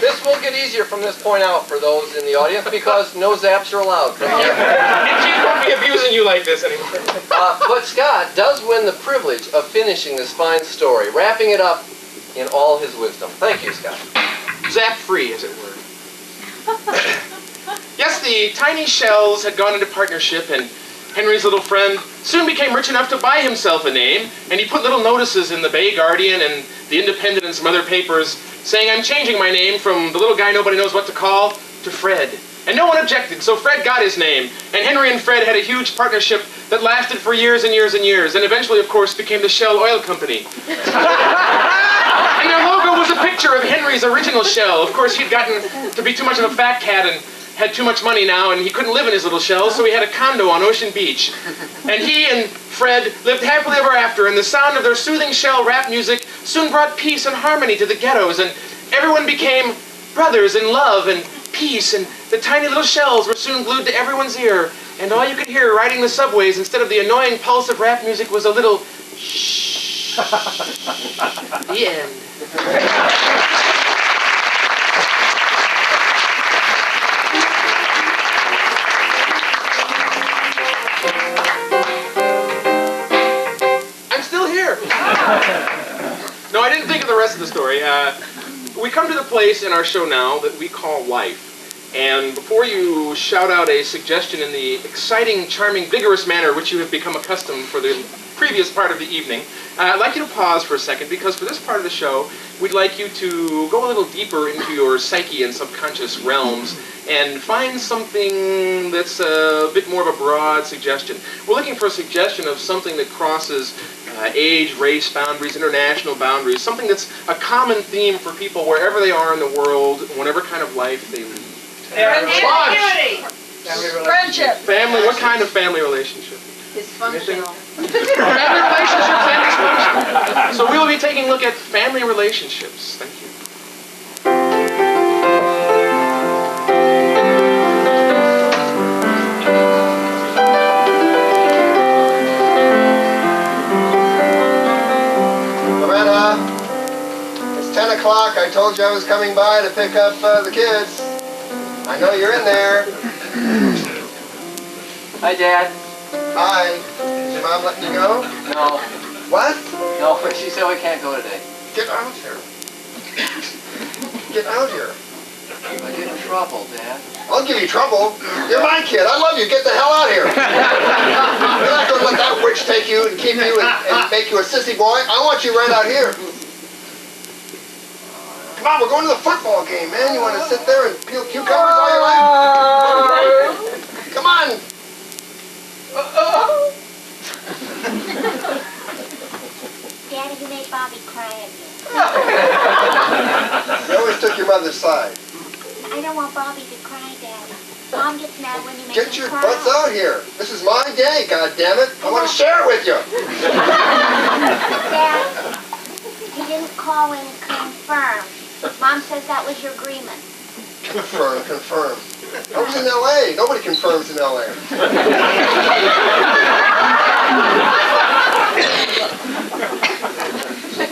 This will get easier from this point out for those in the audience because no zaps are allowed from here. And kids won't be abusing you like this anymore. But Scott does win the privilege of finishing this fine story, wrapping it up in all his wisdom. Thank you, Scott. Zap free, as it were. Yes, the tiny shells had gone into partnership, and Henry's little friend soon became rich enough to buy himself a name, and he put little notices in the Bay Guardian and the Independent and some other papers saying, "I'm changing my name from the little guy nobody knows what to call to Fred." And no one objected, so Fred got his name, and Henry and Fred had a huge partnership that lasted for years and years and years, and eventually, of course, became the Shell Oil Company. And their logo was a picture of Henry's original Shell. Of course, he'd gotten to be too much of a fat cat and had too much money now, and he couldn't live in his little shell, so he had a condo on Ocean Beach. And he and Fred lived happily ever after, and the sound of their soothing Shell rap music soon brought peace and harmony to the ghettos, and everyone became brothers in love and peace, and the tiny little shells were soon glued to everyone's ear, and all you could hear riding the subways instead of the annoying pulse of rap music was a little shh. The end. I'm still here. No, I didn't think of the rest of the story. We come to the place in our show now that we call life. And before you shout out a suggestion in the exciting, charming, vigorous manner which you have become accustomed for the previous part of the evening, I'd like you to pause for a second, because for this part of the show, we'd like you to go a little deeper into your psyche and subconscious realms and find something that's a bit more of a broad suggestion. We're looking for a suggestion of something that crosses age, race boundaries, international boundaries, something that's a common theme for people wherever they are in the world, whatever kind of life they lead. Friendship. Family, what kind of family relationship? Dysfunctional. Family relationships and dysfunction. So we will be taking a look at family relationships. Thank you. Loretta, it's 10 o'clock. I told you I was coming by to pick up the kids. I know you're in there. Hi, Dad. Hi. Is your mom letting you go? No. What? No, she said we can't go today. Get out here. Get out here. I get in trouble, Dad. I'll give you trouble. You're my kid. I love you. Get the hell out of here. You're not going to let that witch take you and keep you and make you a sissy boy. I want you right out here. Come on, we're going to the football game, man. You want to sit there and peel cucumbers all your life? Come on. Daddy, you made Bobby cry again. You always took your mother's side. I don't want Bobby to cry, Daddy. Mom gets mad when you make Get him your cry. butts out here. This is my day, goddammit. I want to share it with you. Dad, he didn't call in and confirm. Mom says that was your agreement. Confirm. I was in L.A. Nobody confirms in L.A.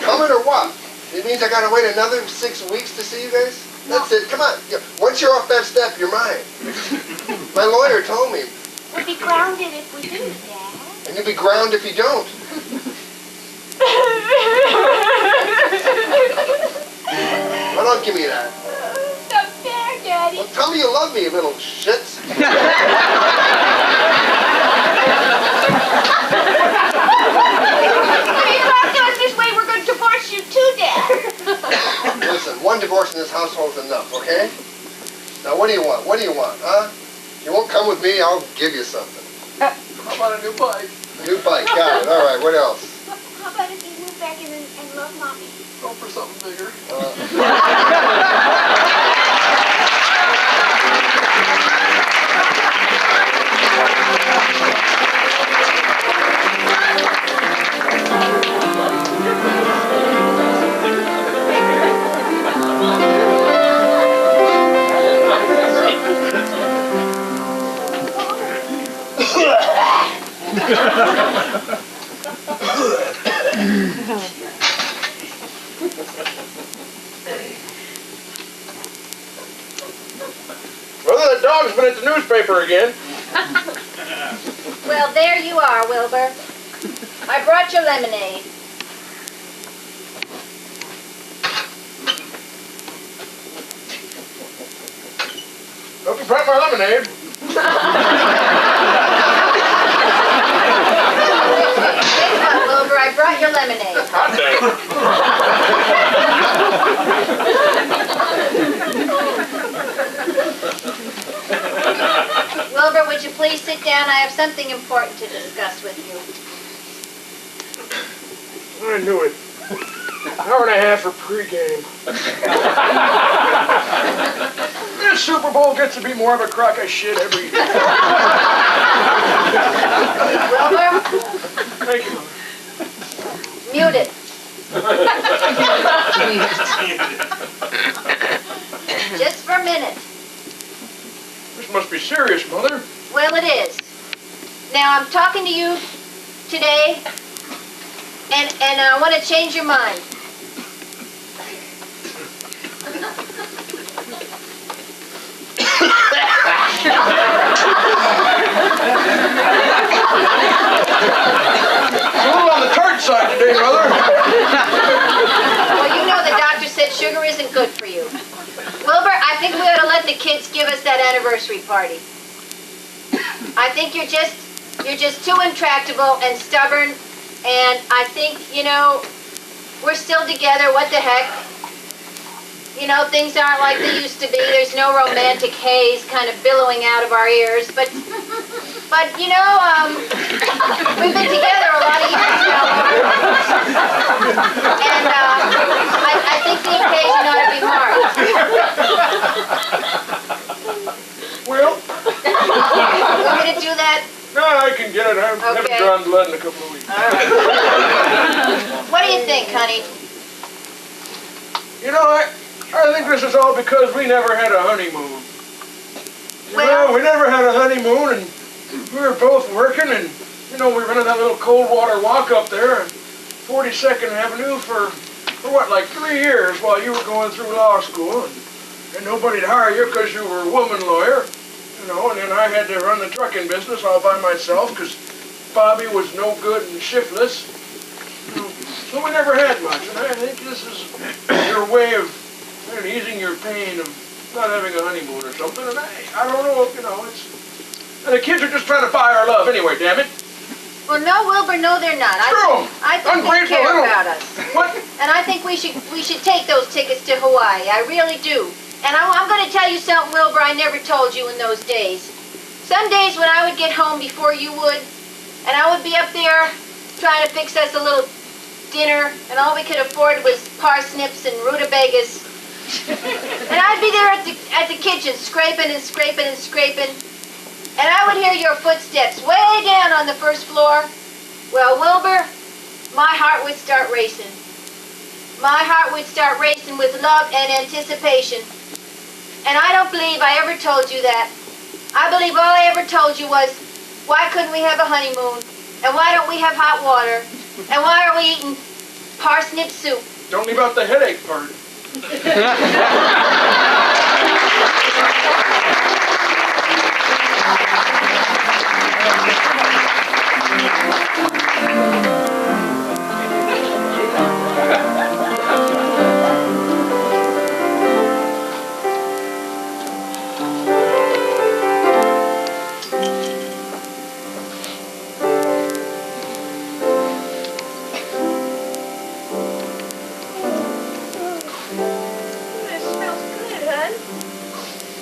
Coming or what? It means I gotta wait another 6 weeks to see you guys? That's it. Come on. Once you're off that step, you're mine. My lawyer told me. We'll be grounded if we do, Dad. And you'll be grounded if you don't. Why don't give me that? Not fair, Daddy. Well, tell me you love me, you little shits. If you talk to us this way, we're going to divorce you too, Dad. Listen, one divorce in this household is enough, okay? Now, what do you want? What do you want, huh? You won't come with me, I'll give you something. How about a new bike? New bike, got it. All right, what else? How about if you move back in and love Mommy? Go for something bigger. Well, the dog's been at the newspaper again. Well, there you are, Wilbur. I brought you lemonade. Don't be brought my lemonade. Guess what, Wilbur? I brought your lemonade. Hot Wilbur, would you please sit down? I have something important to discuss with you. I knew it. Hour and a half for pregame. This Super Bowl gets to be more of a crock of shit every year. Wilbur, Thank you. mute it. Just for a minute. This must be serious, Mother. Well, it is. Now, I'm talking to you today, and I want to change your mind. A little on the tart side today, Mother. Well, you know the doctor said sugar isn't good for you. Wilbur, I think we ought to let the kids give us that anniversary party. I think you're just too intractable and stubborn, and I think, you know, we're still together, what the heck. You know, things aren't like they used to be. There's no romantic haze kind of billowing out of our ears, but you know, we've been together a lot of years now, and I think the occasion ought to be marked. Well, Want me to do that? no, I can get it. I haven't Okay. drawn blood in a couple of weeks. What do you think, honey? You know, I think this is all because we never had a honeymoon. Well- We never had a honeymoon, and we were both working, and, you know, we rented that little cold water walk up there on 42nd Avenue for what, like 3 years while you were going through law school, and nobody'd hire you because you were a woman lawyer, you know, and then I had to run the trucking business all by myself because Bobby was no good and shiftless. So we never had much, and I think this is your way of easing your pain of not having a honeymoon or something, and I don't know if, you know, and the kids are just trying to buy our love anyway, damn it. Well, no, Wilbur, no, they're not. True. I think they Ungrateful care little- about us. What? And I think we should take those tickets to Hawaii. I really do. And I'm going to tell you something, Wilbur, I never told you in those days. Some days when I would get home before you would, and I would be up there trying to fix us a little dinner, and all we could afford was parsnips and rutabagas. And I'd be there at the kitchen, scraping and scraping and scraping, and I would hear your footsteps way down on the first floor. Well, Wilbur, my heart would start racing. My heart would start racing with love and anticipation. And I don't believe I ever told you that. I believe all I ever told you was, why couldn't we have a honeymoon? And why don't we have hot water? And why are we eating parsnip soup? Don't leave out the headache part. It smells good, hon.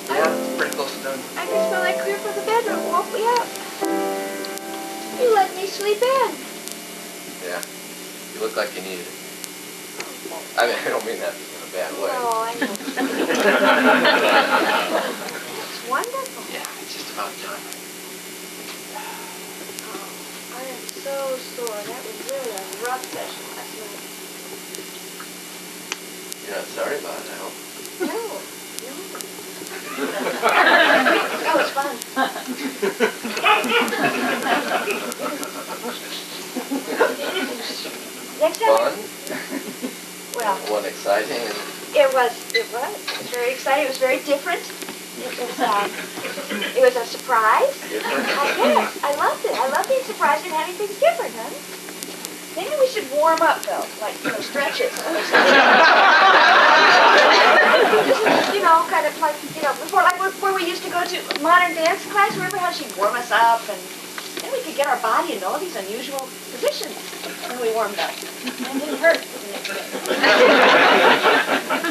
Yeah, pretty close to done. I can smell that clear from the bedroom. Woke me up. You let me sleep in. Yeah, you look like you needed it. I mean, I don't mean that in a bad way. Oh, I know. It's wonderful. Yeah, it's just about time. Oh, I am so sore. That was really a rough session last night. You're not sorry about it, I hope. No. That was fun. Next time. Fun, Well, one exciting, and it was very exciting. It was very different. It was a surprise. Yes, I loved it. I love being surprised and having things different, huh? Maybe we should warm up, though, like, stretches. Just, kind of like, you know, before, like where we used to go to modern dance class. Remember how she'd warm us up, and then we could get our body into all these unusual positions when we warmed up. And it didn't hurt the next day.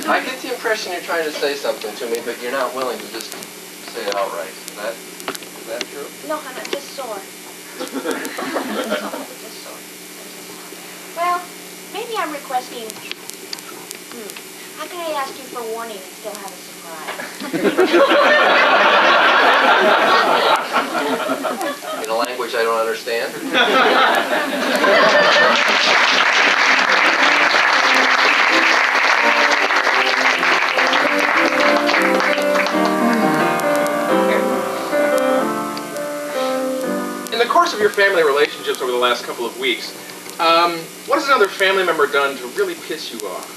I get the impression you're trying to say something to me, but you're not willing to just say it outright. Is that true? No, honey, I'm just sore. Just sore. Well, maybe I'm requesting. How can I ask you for warning and still have a surprise? In a language I don't understand? In the course of your family relationships over the last couple of weeks, what has another family member done to really piss you off?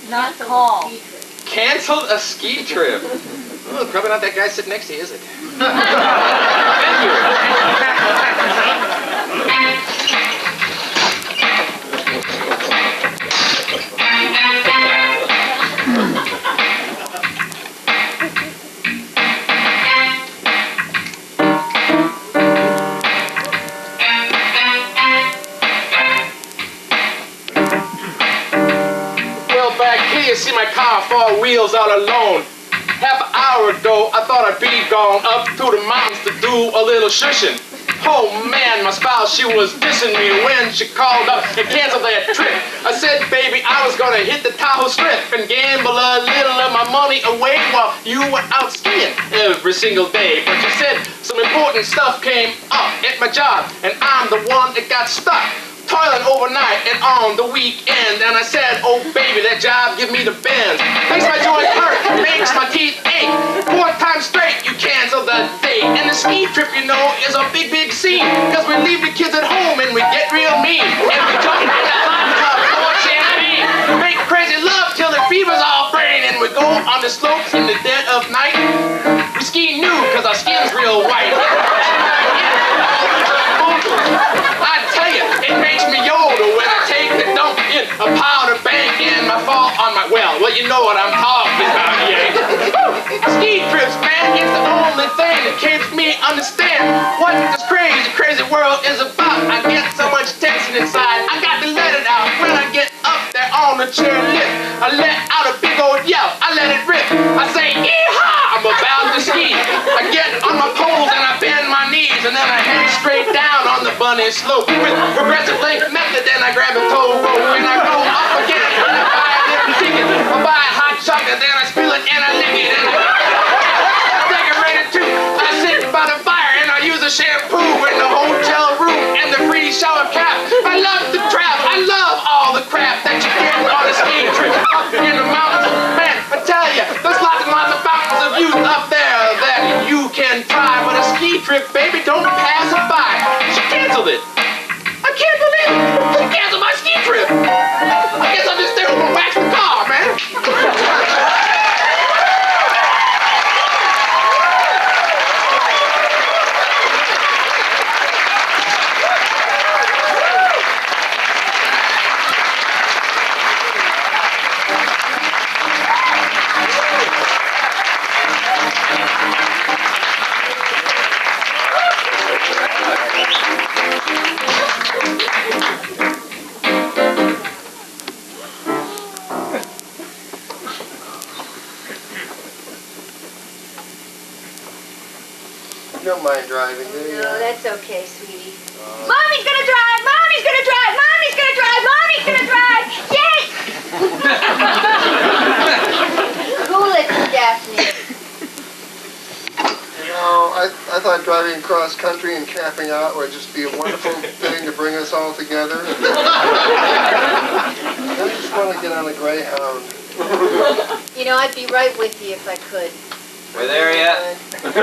Not call. Canceled a ski trip. Oh, probably not that guy sitting next to you, is it? You see my car, 4 wheels all alone. Half an hour ago, I thought I'd be gone up to the mountains to do a little shushing. Oh man, my spouse, she was dissing me when she called up and canceled that trip. I said, baby, I was gonna hit the Tahoe Strip and gamble a little of my money away while you were out skiing every single day. But she said some important stuff came up at my job, and I'm the one that got stuck. Toiling overnight and on the weekend, and I said, oh baby, that job give me the bends. Makes my joint hurt, makes my teeth ache. 4 times straight you cancel the date. And the ski trip, you know, is a big, big scene, cause we leave the kids at home and we get real mean. And we jump in the hot tub, pour champagne, make crazy love till the fever's all brain. And we go on the slopes in the dead of night. We ski nude cause our skin's real white. I tell you, it makes me Yoda when I take the dump in a powder bank and I fall on my well, you know what I'm talking about, yeah. Ski trips, man, it's the only thing that keeps me understand what this crazy, crazy world is about. I get so much tension inside, I got to let it out when I get up there on the chairlift. I let out a big old yell, I let it rip. I say, yee-haw, I'm about to ski. I get on my poles and I bend my knees and then I head straight down on the bunny slope with progressive length method. Then I grab a tow rope and I go up again and I buy a little ticket. I buy a hot chocolate, then I spill it and I lick it and I take a rated too. I sit by the fire and I use a shampoo in the hotel room and the free shower cap. I love to travel, I love all the crap that you get on a ski trip up in the mountains. Man, I tell you, there's lots and lots of fountains of youth up there that you can try, but a ski trip, baby, don't pass it by. She canceled it. I can't believe it. She canceled my ski trip. I guess I'll just stay home and wax the car, man. You don't mind driving, do you? No, that's okay, sweetie. Mommy's gonna drive! Mommy's gonna drive! Mommy's gonna drive! Mommy's gonna drive! Yay! Cool it, Daphne. You know, I thought driving cross country and camping out would just be a wonderful thing to bring us all together. I just want to get on a Greyhound. You know, I'd be right with you if I could. We're there yet? Miguel.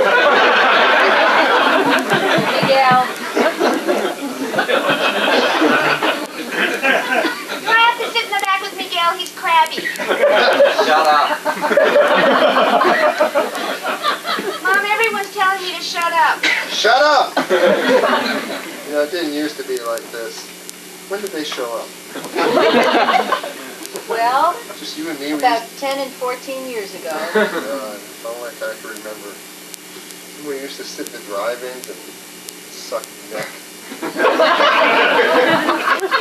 I have to sit in the back with Miguel. He's crabby. Shut up. Mom, everyone's telling me to shut up. Shut up! You know, it didn't used to be like this. When did they show up? Well, Just you and me, we About used 10 and 14 years ago. oh, like I can remember. We used to sit in the drive-ins and suck neck.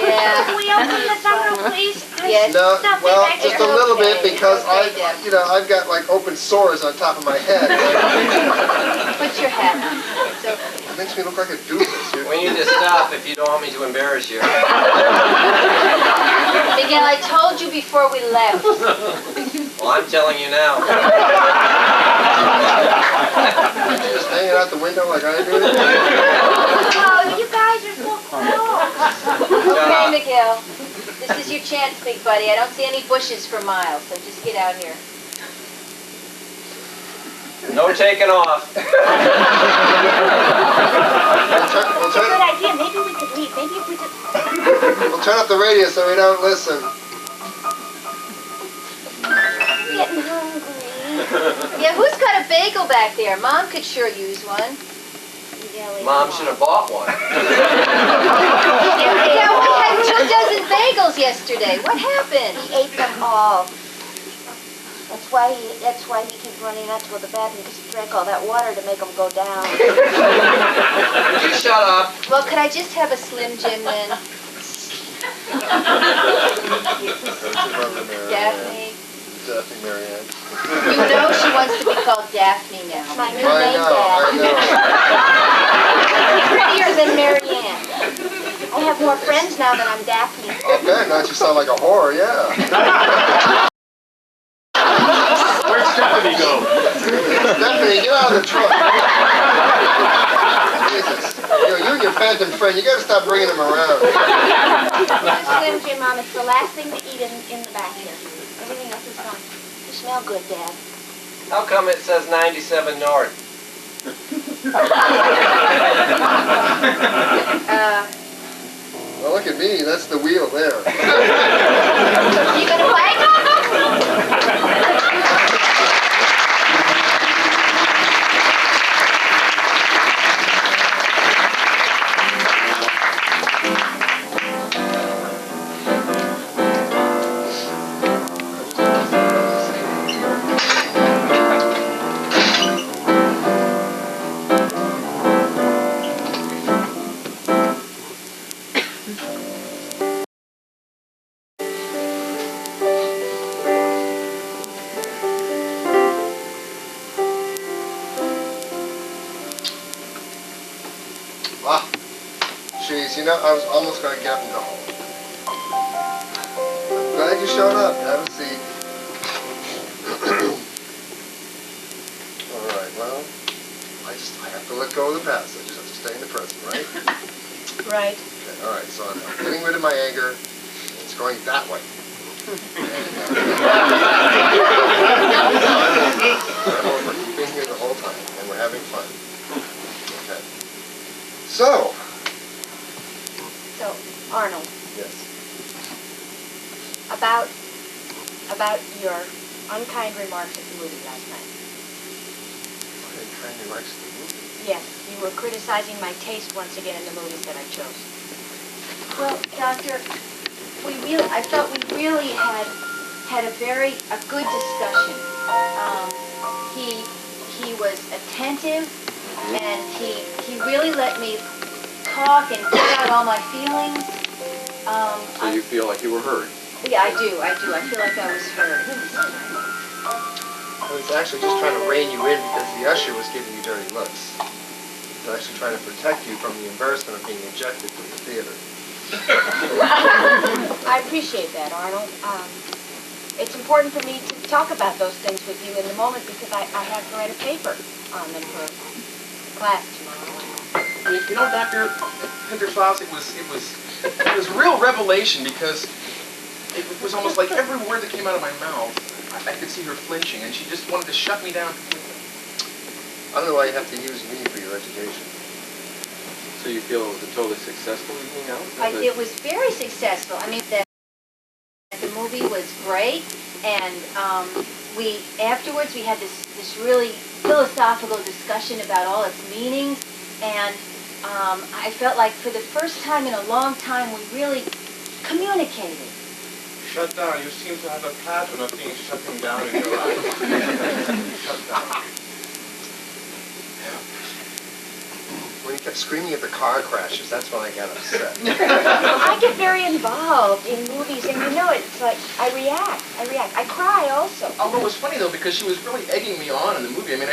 Yeah. Can we open the sunroof, please? Yes. No, Stuff well, back just there. a little bit Okay, because okay, Deb. I've got like open sores on top of my head. Put your hat on. It's okay. It makes me look like a doofus. We need to stop if you don't want me to embarrass you. Miguel, I told you before we left. Well, I'm telling you now. Just hanging out the window like I do. Oh, you guys are so close. Okay, Miguel. This is your chance, big buddy. I don't see any bushes for miles, so just get out here. No taking off. Good idea. Maybe we could leave. Maybe if we just... We'll turn up the radio so we don't listen. I'm getting hungry. Yeah, who's got a bagel back there? Mom could sure use one. Mom should have bought one. Yeah, we had 2 dozen bagels yesterday. What happened? He ate them all. That's why he keeps running out to go to the bathroom because he drank all that water to make him go down. Would you shut up? Well, could I just have a Slim Jim then? Daphne. Daphne Marianne. You know she wants to be called Daphne now. My new I name, know, Dad. Prettier than Marianne. I have more friends now that I'm Daphne. Okay, now you sound like a whore, yeah. Where'd Stephanie go? Stephanie, get out of the truck. Jesus. You and your phantom friend, you gotta stop bringing them around. Slim Jim, Mom, it's the last thing to eat in the back here. Everything else is gone. You smell good, Dad. How come it says 97 North? Well, look at me, that's the wheel there. You gonna play? Ah, jeez, you know, I was almost going to get up and go home. I'm glad you showed up. Have a seat. All right, well, I have to let go of the past. I just have to stay in the present, right? Right. Okay, all right, so I'm getting rid of my anger. It's going that way. We're being here the whole time, and we're having fun. Okay. So, Arnold, yes. about your unkind remarks at the movie last night. I didn't kind of remarks to the movie. Yes, you were criticizing my taste once again in the movies that I chose. Well, Doctor, I felt we really had a good discussion. He was attentive, and he really let me talk and get out all my feelings. So you feel like you were heard? Yeah, I do. I feel like I was heard. I was actually just trying to rein you in because the usher was giving you dirty looks. He was actually trying to protect you from the embarrassment of being ejected from the theater. I appreciate that, Arnold. It's important for me to talk about those things with you in the moment because I have to write a paper on them for class tomorrow. You know, Dr. Hintershaus, it was a real revelation because it was almost like every word that came out of my mouth, I could see her flinching, and she just wanted to shut me down completely. I don't know why you have to use me for your education. So you feel it was a totally successful evening out? It was very successful. I mean, the movie was great, and afterwards we had this really philosophical discussion about all its meanings, and I felt like for the first time in a long time we really communicated. Shut down. You seem to have a pattern of things shutting down in your life. Shut down. When he kept screaming at the car crashes, that's when I got upset. I get very involved in movies, and you know, it's like, I react. I cry also. Although it was funny though, because she was really egging me on in the movie. I mean,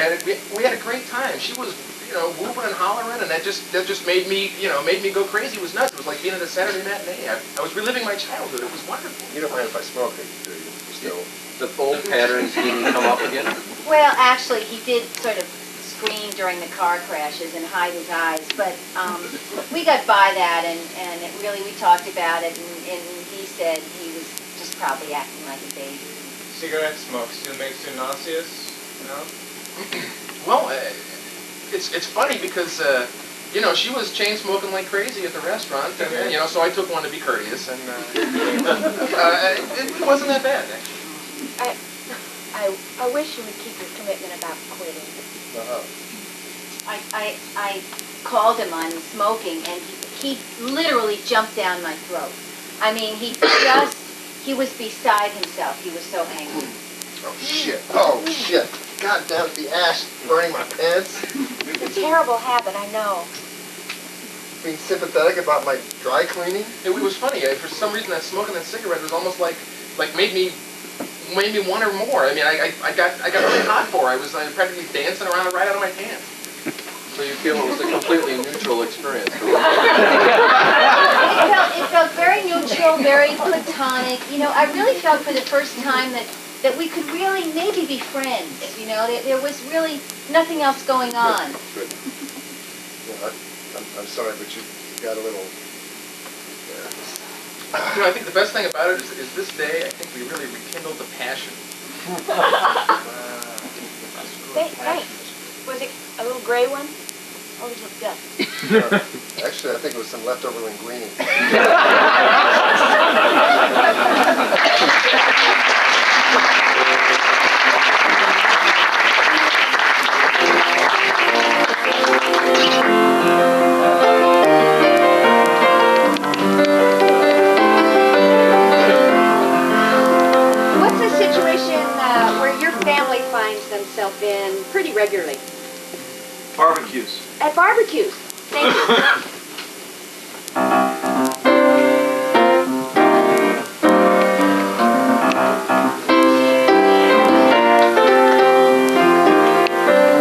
we had a great time. She was, you know, whooping and hollering, and that just made me, you know, made me go crazy. It was nuts. It was like being at a Saturday matinee. I was reliving my childhood. It was wonderful. You don't mind if I smoke it, do you? Still. The old patterns didn't come up again? Well, actually, he did sort of scream during the car crashes and hide his eyes, but we got by that, and it really, we talked about it, and he said he was just probably acting like a baby. Cigarette smoke still makes you nauseous? No? Well, it's funny because, you know, she was chain smoking like crazy at the restaurant, and, you know, so I took one to be courteous, and it wasn't that bad, actually. I wish you would keep your commitment about quitting. I called him on smoking, and he literally jumped down my throat. I mean, he was beside himself. He was so angry. Oh, shit. God damn it, the ash burning my pants. It's a terrible habit, I know. Being sympathetic about my dry cleaning. It was funny. For some reason, that smoking that cigarette was almost like made me want her more. I mean, I got really hot for her. I was practically dancing around right out of my pants. So you feel it was a completely neutral experience? It felt very neutral, very platonic. You know, I really felt for the first time that we could really maybe be friends. You know, there was really nothing else going on. Good. Yeah, I'm sorry, but you got a little... You know, I think the best thing about it is this day, I think we really rekindled the passion. Thanks. Was it a little gray one? Or was it dust? Actually, I think it was some leftover linguine. What's a situation where your family finds themselves in pretty regularly? Barbecues. At barbecues. Thank you.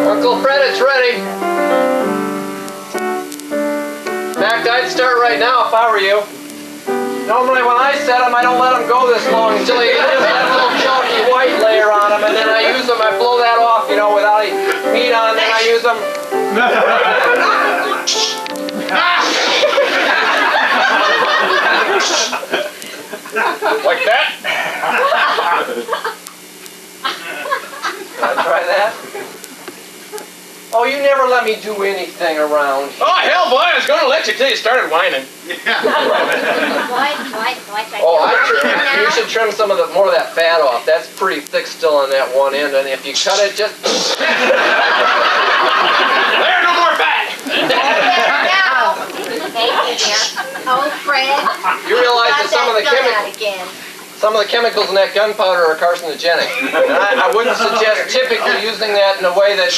Uncle Fred, it's ready. In fact, I'd start right now if I were you. Normally when I set them, I don't let them go this long until you get that little chalky white layer on them, and then I use them, I blow that off, you know, without any meat on, then I use them. Like that? Can I try that? Oh, you never let me do anything around here. Oh, hell, boy, I was going to let you till you started whining. Oh, you should trim some of the more of that fat off. That's pretty thick still on that one end, and if you cut it, just... There, no more fat! Oh, Fred. You realize that some of the chemicals in that gunpowder are carcinogenic. And I wouldn't suggest typically using that in a way that...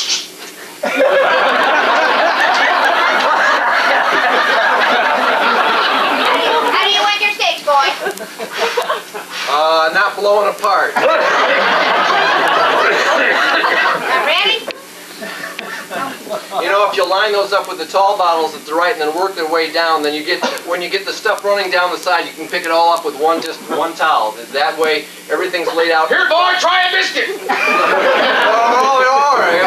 How do you want your steaks, boy? Not blowing apart. Not ready? You know, if you line those up with the tall bottles at the right and then work their way down, then when you get the stuff running down the side, you can pick it all up with one towel. That way, everything's laid out. Here, boy, try a biscuit! All right.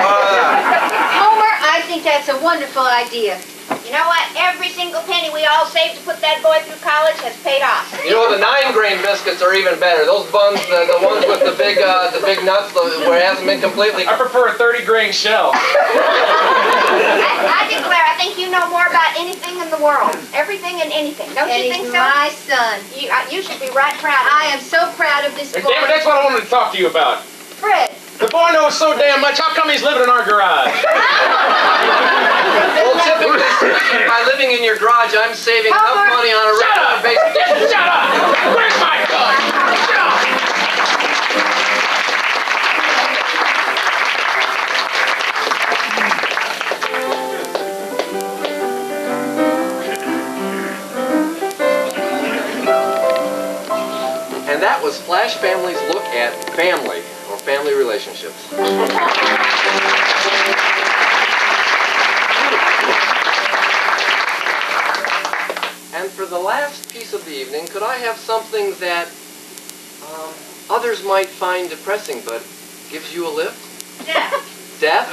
Homer, I think that's a wonderful idea. You know what? Every single penny we all saved to put that boy through college has paid off. You know, the 9-grain biscuits are even better. Those buns, the ones with the big nuts, where it hasn't been completely... I prefer a 30-grain shell. I declare, I think you know more about anything in the world. Everything and anything. Don't you think so? My son. You should be right proud of I am so proud of this boy. And damn it, that's what I wanted to talk to you about. Fred. The boy knows so damn much. How come he's living in our garage? Well, typically speaking, by living in your garage, I'm saving enough money on a regular basis. Shut up! Where's my gun? Flash families look at family or family relationships. And for the last piece of the evening, could I have something that others might find depressing but gives you a lift? Death. Death?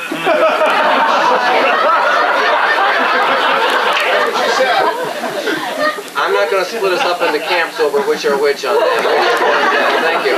I'm not going to split us up into camps over which are which on that. Thank you.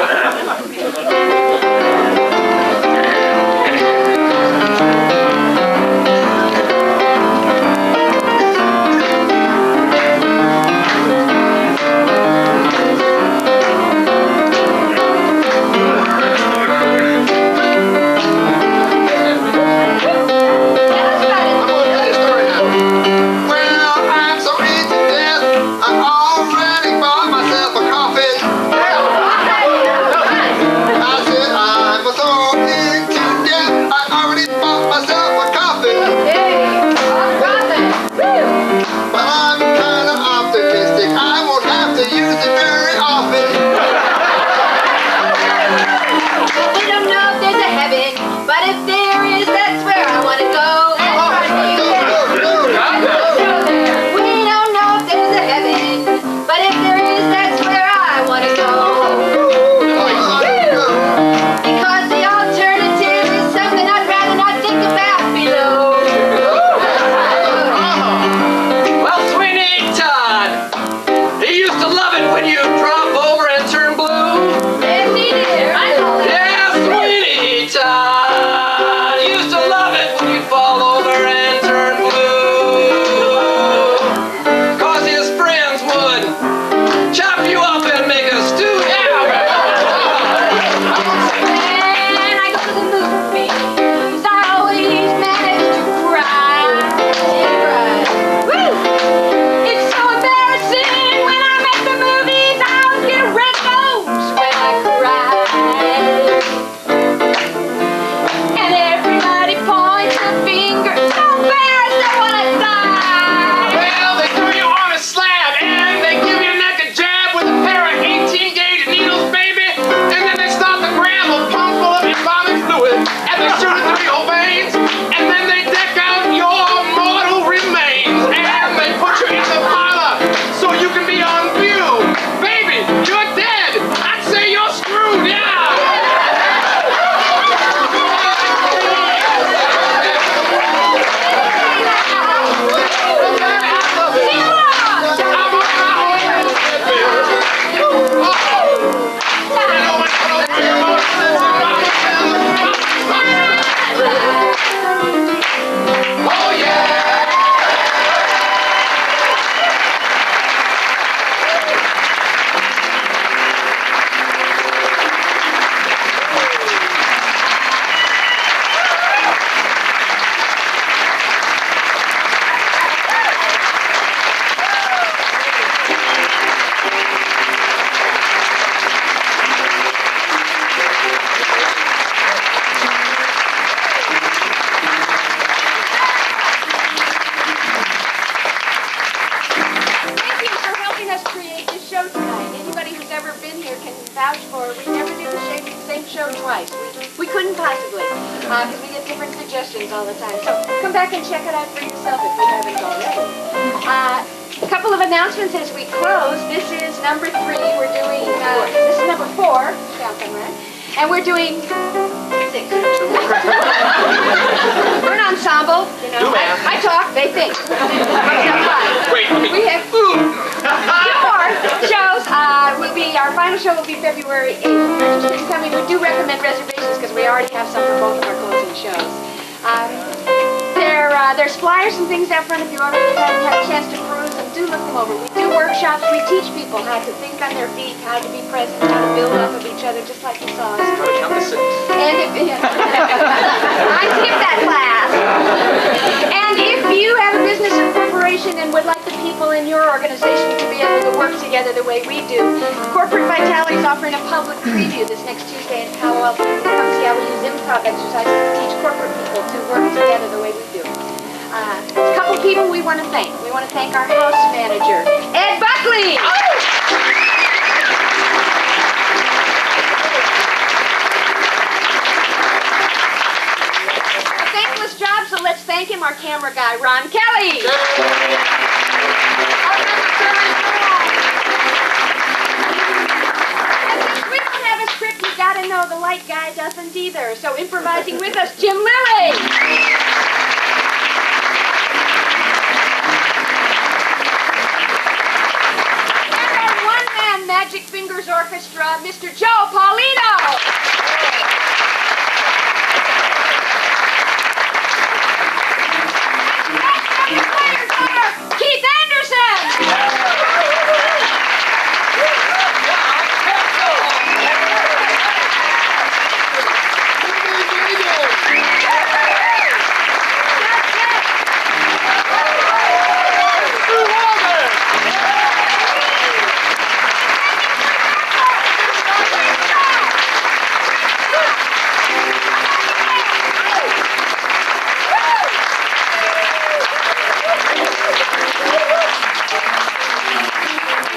vouch for we never do the same show twice. We couldn't possibly, because we get different suggestions all the time. So come back and check it out for yourself if you haven't already. A couple of announcements as we close. This is number 3. We're doing, this is number 4, count them right, and we're doing 6. We're an ensemble, you know. I talk, they think. Wait, we have 2 more shows. Our final show will be February 8th. If you're interested in coming, we do recommend reservations because we already have some for both of our closing shows. There's flyers and things out front if you already haven't had a chance to peruse them. Do look them over. We do workshops. We teach people how to think on their feet, how to be present, how to build off of each other, just like you saw us. How to count to 6. And if I skipped that class. And if you have a business or corporation and would like the people in your organization to be able to work together the way we do, Corporate Vitality is offering a public preview this next Tuesday in Palo Alto. Come see how we use improv exercises to teach corporate people to work together the way we do. A couple people we want to thank. We want to thank our house manager, Ed Buckley. time, our camera guy, Ron Kelly. We don't have a script, you gotta know the light guy doesn't either. So improvising with us, Jim Lilly. And our one-man Magic Fingers Orchestra, Mr. Joe Paulino.